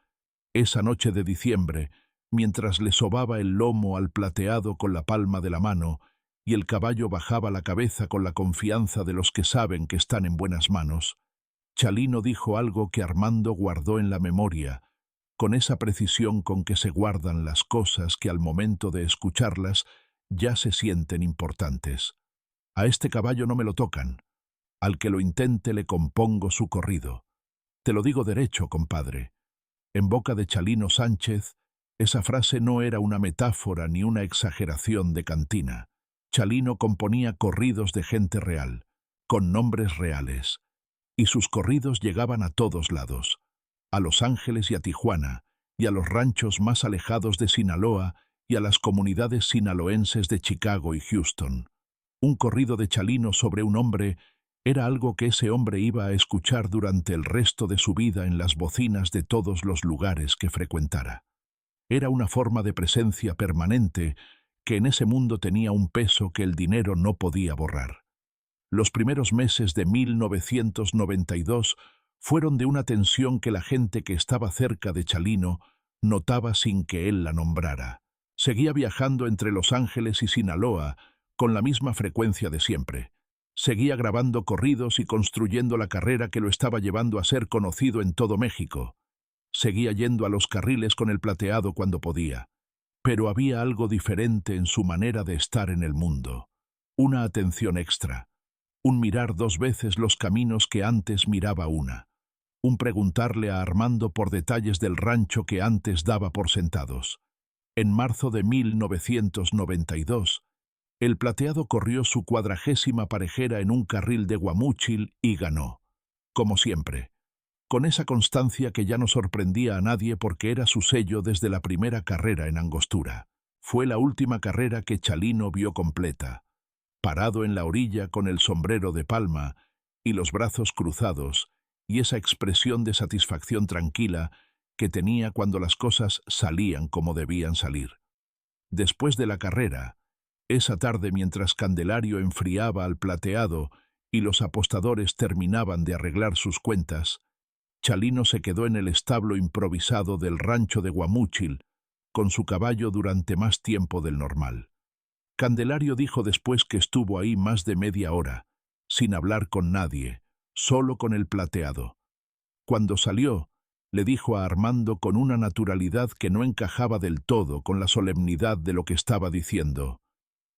[SPEAKER 1] esa noche de diciembre, mientras le sobaba el lomo al Plateado con la palma de la mano, y el caballo bajaba la cabeza con la confianza de los que saben que están en buenas manos, Chalino dijo algo que Armando guardó en la memoria, con esa precisión con que se guardan las cosas que al momento de escucharlas ya se sienten importantes. A este caballo no me lo tocan. Al que lo intente le compongo su corrido. Te lo digo derecho, compadre. En boca de Chalino Sánchez, esa frase no era una metáfora ni una exageración de cantina. Chalino componía corridos de gente real, con nombres reales, y sus corridos llegaban a todos lados, a Los Ángeles y a Tijuana, y a los ranchos más alejados de Sinaloa y a las comunidades sinaloenses de Chicago y Houston. Un corrido de Chalino sobre un hombre era algo que ese hombre iba a escuchar durante el resto de su vida en las bocinas de todos los lugares que frecuentara. Era una forma de presencia permanente que en ese mundo tenía un peso que el dinero no podía borrar. Los primeros meses de 1992 fueron de una tensión que la gente que estaba cerca de Chalino notaba sin que él la nombrara. Seguía viajando entre Los Ángeles y Sinaloa con la misma frecuencia de siempre. Seguía grabando corridos y construyendo la carrera que lo estaba llevando a ser conocido en todo México. Seguía yendo a los carriles con el Plateado cuando podía. Pero había algo diferente en su manera de estar en el mundo. Una atención extra. Un mirar 2 veces los caminos que antes miraba una. un preguntarle a Armando por detalles del rancho que antes daba por sentados. En marzo de 1992, el Plateado corrió su 40ª parejera en un carril de Guamúchil y ganó, como siempre, con esa constancia que ya no sorprendía a nadie porque era su sello desde la primera carrera en Angostura. Fue la última carrera que Chalino vio completa, parado en la orilla con el sombrero de palma y los brazos cruzados, y esa expresión de satisfacción tranquila que tenía cuando las cosas salían como debían salir. Después de la carrera, esa tarde mientras Candelario enfriaba al Plateado y los apostadores terminaban de arreglar sus cuentas, Chalino se quedó en el establo improvisado del rancho de Guamúchil con su caballo durante más tiempo del normal. Candelario dijo después que estuvo ahí más de media hora, sin hablar con nadie, solo con el Plateado. Cuando salió, le dijo a Armando con una naturalidad que no encajaba del todo con la solemnidad de lo que estaba diciendo: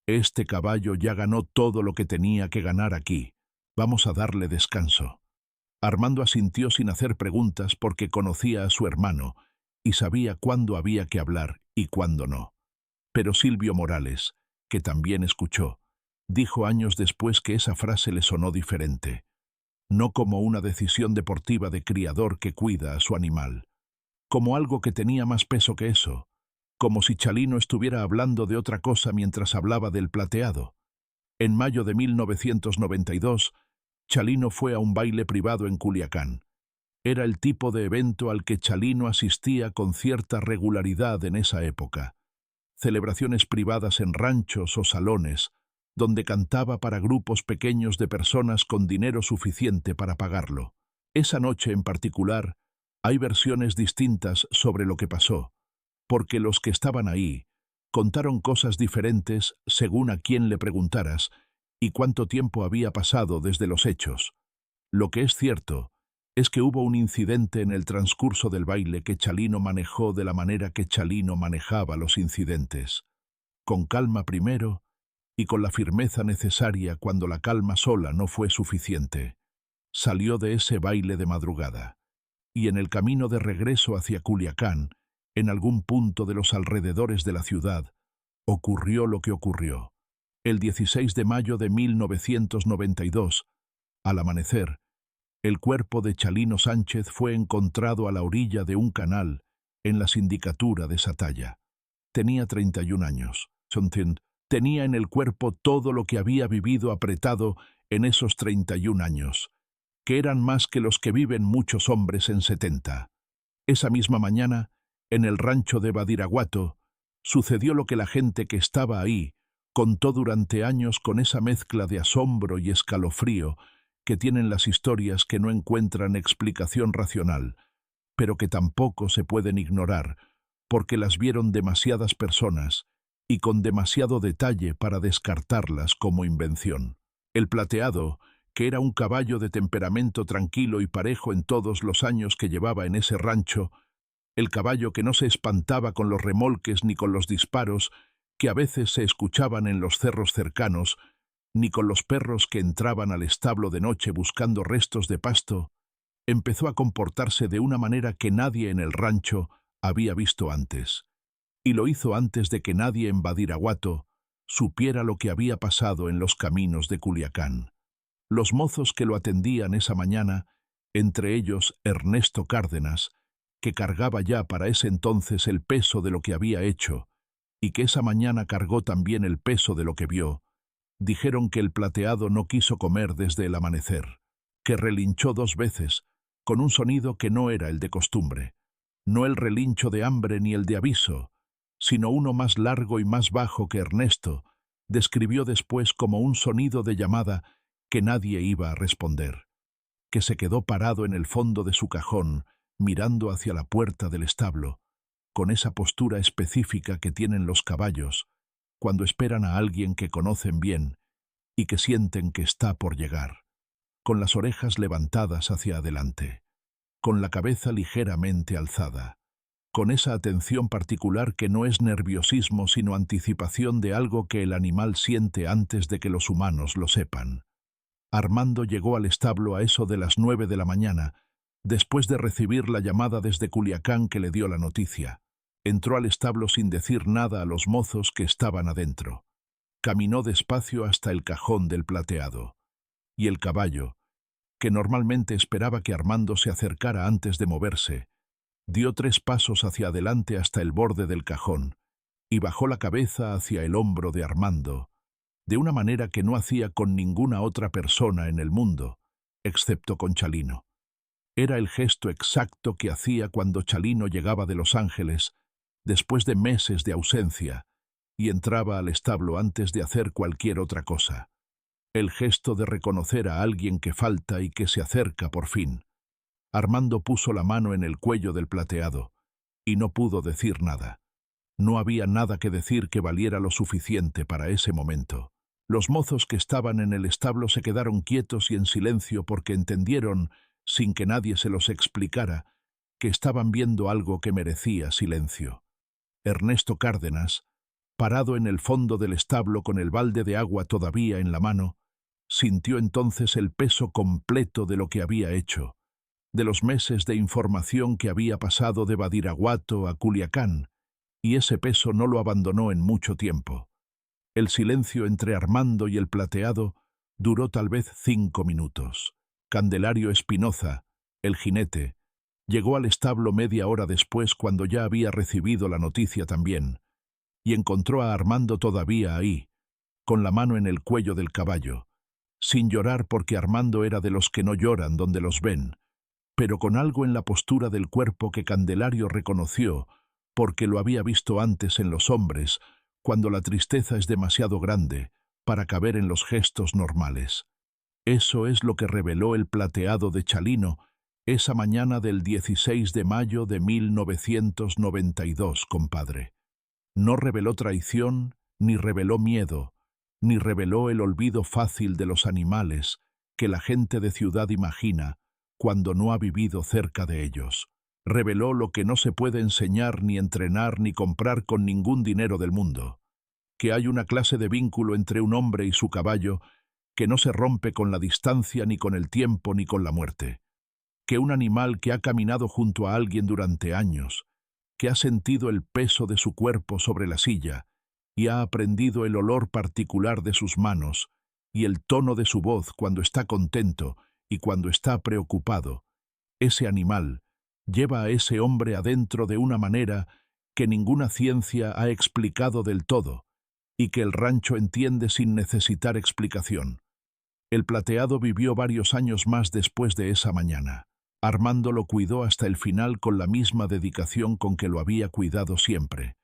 [SPEAKER 1] «Este caballo ya ganó todo lo que tenía que ganar aquí. Vamos a darle descanso». Armando asintió sin hacer preguntas porque conocía a su hermano y sabía cuándo había que hablar y cuándo no. Pero Silvio Morales, que también escuchó, dijo años después que esa frase le sonó diferente, no como una decisión deportiva de criador que cuida a su animal, como algo que tenía más peso que eso, como si Chalino estuviera hablando de otra cosa mientras hablaba del Plateado. En mayo de 1992, Chalino fue a un baile privado en Culiacán. Era el tipo de evento al que Chalino asistía con cierta regularidad en esa época. Celebraciones privadas en ranchos o salones, donde cantaba para grupos pequeños de personas con dinero suficiente para pagarlo. Esa noche en particular, hay versiones distintas sobre lo que pasó, porque los que estaban ahí contaron cosas diferentes según a quién le preguntaras y cuánto tiempo había pasado desde los hechos. Lo que es cierto es que hubo un incidente en el transcurso del baile que Chalino manejó de la manera que Chalino manejaba los incidentes, con calma primero y con la firmeza necesaria cuando la calma sola no fue suficiente. Salió de ese baile de madrugada, y en el camino de regreso hacia Culiacán, en algún punto de los alrededores de la ciudad, ocurrió lo que ocurrió. El 16 de mayo de 1992, al amanecer, el cuerpo de Chalino Sánchez fue encontrado a la orilla de un canal en la sindicatura de Satalla. Tenía 31 años. Tenía en el cuerpo todo lo que había vivido apretado en esos 31 años, que eran más que los que viven muchos hombres en 70. Esa misma mañana, en el rancho de Badiraguato, sucedió lo que la gente que estaba ahí contó durante años con esa mezcla de asombro y escalofrío que tienen las historias que no encuentran explicación racional, pero que tampoco se pueden ignorar, porque las vieron demasiadas personas y con demasiado detalle para descartarlas como invención. El Plateado, que era un caballo de temperamento tranquilo y parejo en todos los años que llevaba en ese rancho, el caballo que no se espantaba con los remolques ni con los disparos que a veces se escuchaban en los cerros cercanos, ni con los perros que entraban al establo de noche buscando restos de pasto, empezó a comportarse de una manera que nadie en el rancho había visto antes. Y lo hizo antes de que nadie en Badiraguato supiera lo que había pasado en los caminos de Culiacán. Los mozos que lo atendían esa mañana, entre ellos Ernesto Cárdenas, que cargaba ya para ese entonces el peso de lo que había hecho, y que esa mañana cargó también el peso de lo que vio, dijeron que el Plateado no quiso comer desde el amanecer, que relinchó 2 veces, con un sonido que no era el de costumbre, no el relincho de hambre ni el de aviso, sino uno más largo y más bajo que Ernesto describió después como un sonido de llamada que nadie iba a responder, que se quedó parado en el fondo de su cajón, mirando hacia la puerta del establo, con esa postura específica que tienen los caballos cuando esperan a alguien que conocen bien y que sienten que está por llegar, con las orejas levantadas hacia adelante, con la cabeza ligeramente alzada, con esa atención particular que no es nerviosismo sino anticipación de algo que el animal siente antes de que los humanos lo sepan. Armando llegó al establo a eso de las 9 de la mañana, Después de recibir la llamada desde Culiacán que le dio la noticia, entró al establo sin decir nada a los mozos que estaban adentro. Caminó despacio hasta el cajón del plateado. Y el caballo, que normalmente esperaba que Armando se acercara antes de moverse, dio 3 pasos hacia adelante hasta el borde del cajón y bajó la cabeza hacia el hombro de Armando, de una manera que no hacía con ninguna otra persona en el mundo, excepto con Chalino. Era el gesto exacto que hacía cuando Chalino llegaba de Los Ángeles, después de meses de ausencia, y entraba al establo antes de hacer cualquier otra cosa. El gesto de reconocer a alguien que falta y que se acerca por fin. Armando puso la mano en el cuello del plateado, y no pudo decir nada. No había nada que decir que valiera lo suficiente para ese momento. Los mozos que estaban en el establo se quedaron quietos y en silencio porque entendieron, sin que nadie se los explicara, que estaban viendo algo que merecía silencio. Ernesto Cárdenas, parado en el fondo del establo con el balde de agua todavía en la mano, sintió entonces el peso completo de lo que había hecho, de los meses de información que había pasado de Badiraguato a Culiacán, y ese peso no lo abandonó en mucho tiempo. El silencio entre Armando y el plateado duró tal vez 5 minutos. Candelario Espinoza, el jinete, llegó al establo media hora después cuando ya había recibido la noticia también, y encontró a Armando todavía ahí, con la mano en el cuello del caballo, sin llorar porque Armando era de los que no lloran donde los ven, pero con algo en la postura del cuerpo que Candelario reconoció porque lo había visto antes en los hombres, cuando la tristeza es demasiado grande para caber en los gestos normales. Eso es lo que reveló el plateado de Chalino esa mañana del 16 de mayo de 1992, compadre. No reveló traición, ni reveló miedo, ni reveló el olvido fácil de los animales que la gente de ciudad imagina cuando no ha vivido cerca de ellos. Reveló lo que no se puede enseñar, ni entrenar, ni comprar con ningún dinero del mundo, que hay una clase de vínculo entre un hombre y su caballo que no se rompe con la distancia, ni con el tiempo, ni con la muerte, que un animal que ha caminado junto a alguien durante años, que ha sentido el peso de su cuerpo sobre la silla y ha aprendido el olor particular de sus manos y el tono de su voz cuando está contento y cuando está preocupado, ese animal lleva a ese hombre adentro de una manera que ninguna ciencia ha explicado del todo y que el rancho entiende sin necesitar explicación. El plateado vivió varios años más después de esa mañana. Armando lo cuidó hasta el final con la misma dedicación con que lo había cuidado siempre,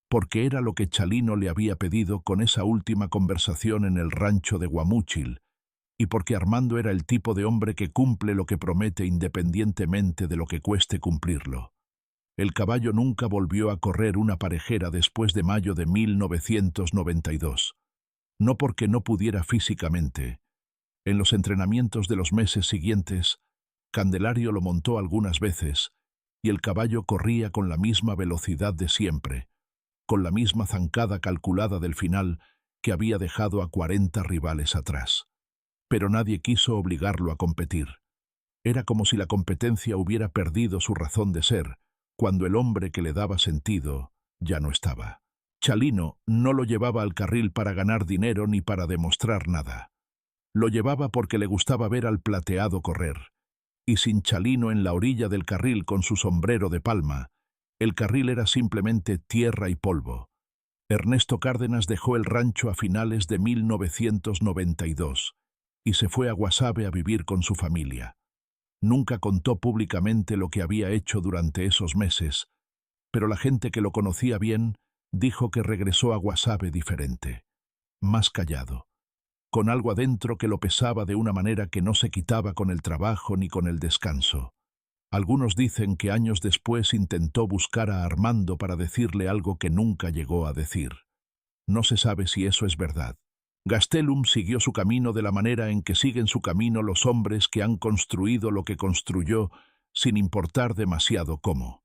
[SPEAKER 1] porque era lo que Chalino le había pedido con esa última conversación en el rancho de Guamúchil, y porque Armando era el tipo de hombre que cumple lo que promete independientemente de lo que cueste cumplirlo. El caballo nunca volvió a correr una parejera después de mayo de 1992. No porque no pudiera físicamente. En los entrenamientos de los meses siguientes, Candelario lo montó algunas veces, y el caballo corría con la misma velocidad de siempre, con la misma zancada calculada del final que había dejado a 40 rivales atrás. Pero nadie quiso obligarlo a competir. Era como si la competencia hubiera perdido su razón de ser, cuando el hombre que le daba sentido ya no estaba. Chalino no lo llevaba al carril para ganar dinero ni para demostrar nada. Lo llevaba porque le gustaba ver al plateado correr, y sin Chalino en la orilla del carril con su sombrero de palma, el carril era simplemente tierra y polvo. Ernesto Cárdenas dejó el rancho a finales de 1992 y se fue a Guasave a vivir con su familia. Nunca contó públicamente lo que había hecho durante esos meses, pero la gente que lo conocía bien dijo que regresó a Guasave diferente, más callado, con algo adentro que lo pesaba de una manera que no se quitaba con el trabajo ni con el descanso. Algunos dicen que años después intentó buscar a Armando para decirle algo que nunca llegó a decir. No se sabe si eso es verdad. Gastelum siguió su camino de la manera en que siguen su camino los hombres que han construido lo que construyó, sin importar demasiado cómo.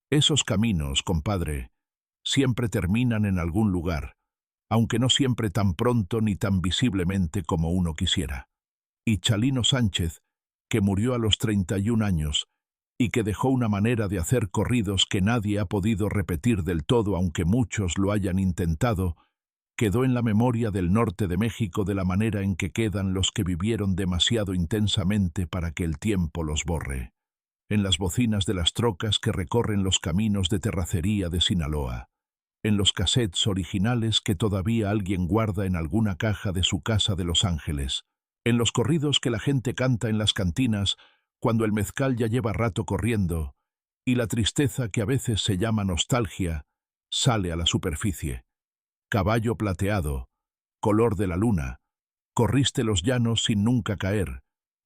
[SPEAKER 1] Esos caminos, compadre, siempre terminan en algún lugar, aunque no siempre tan pronto ni tan visiblemente como uno quisiera. Y Chalino Sánchez, que murió a los 31 años y que dejó una manera de hacer corridos que nadie ha podido repetir del todo, aunque muchos lo hayan intentado, quedó en la memoria del norte de México de la manera en que quedan los que vivieron demasiado intensamente para que el tiempo los borre, en las bocinas de las trocas que recorren los caminos de terracería de Sinaloa, en los cassettes originales que todavía alguien guarda en alguna caja de su casa de Los Ángeles, en los corridos que la gente canta en las cantinas cuando el mezcal ya lleva rato corriendo y la tristeza que a veces se llama nostalgia sale a la superficie. Caballo plateado, color de la luna, corriste los llanos sin nunca caer,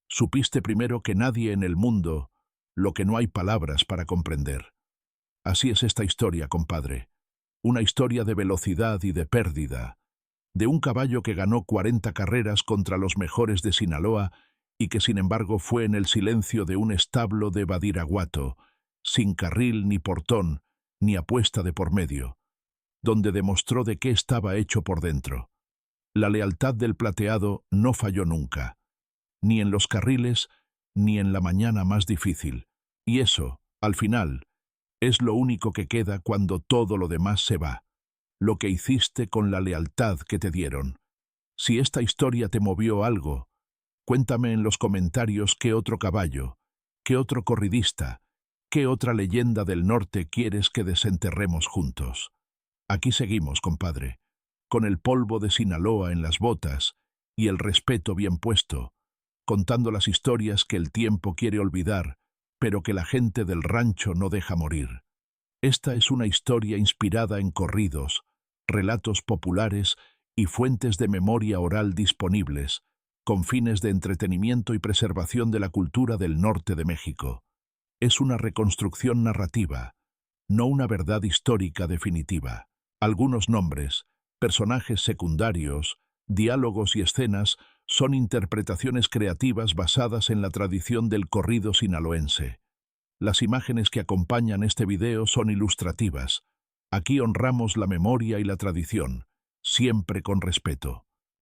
[SPEAKER 1] supiste primero que nadie en el mundo lo que no hay palabras para comprender. Así es esta historia, compadre, una historia de velocidad y de pérdida, de un caballo que ganó 40 carreras contra los mejores de Sinaloa y que sin embargo fue en el silencio de un establo de Badiraguato, sin carril ni portón, ni apuesta de por medio, donde demostró de qué estaba hecho por dentro. La lealtad del plateado no falló nunca, ni en los carriles, ni en la mañana más difícil. Y eso, al final, es lo único que queda cuando todo lo demás se va, lo que hiciste con la lealtad que te dieron. Si esta historia te movió algo, cuéntame en los comentarios qué otro caballo, qué otro corridista, qué otra leyenda del norte quieres que desenterremos juntos. Aquí seguimos, compadre, con el polvo de Sinaloa en las botas y el respeto bien puesto, contando las historias que el tiempo quiere olvidar, pero que la gente del rancho no deja morir. Esta es una historia inspirada en corridos, relatos populares y fuentes de memoria oral disponibles, con fines de entretenimiento y preservación de la cultura del norte de México. Es una reconstrucción narrativa, no una verdad histórica definitiva. Algunos nombres, personajes secundarios, diálogos y escenas son interpretaciones creativas basadas en la tradición del corrido sinaloense. Las imágenes que acompañan este video son ilustrativas. Aquí honramos la memoria y la tradición, siempre con respeto.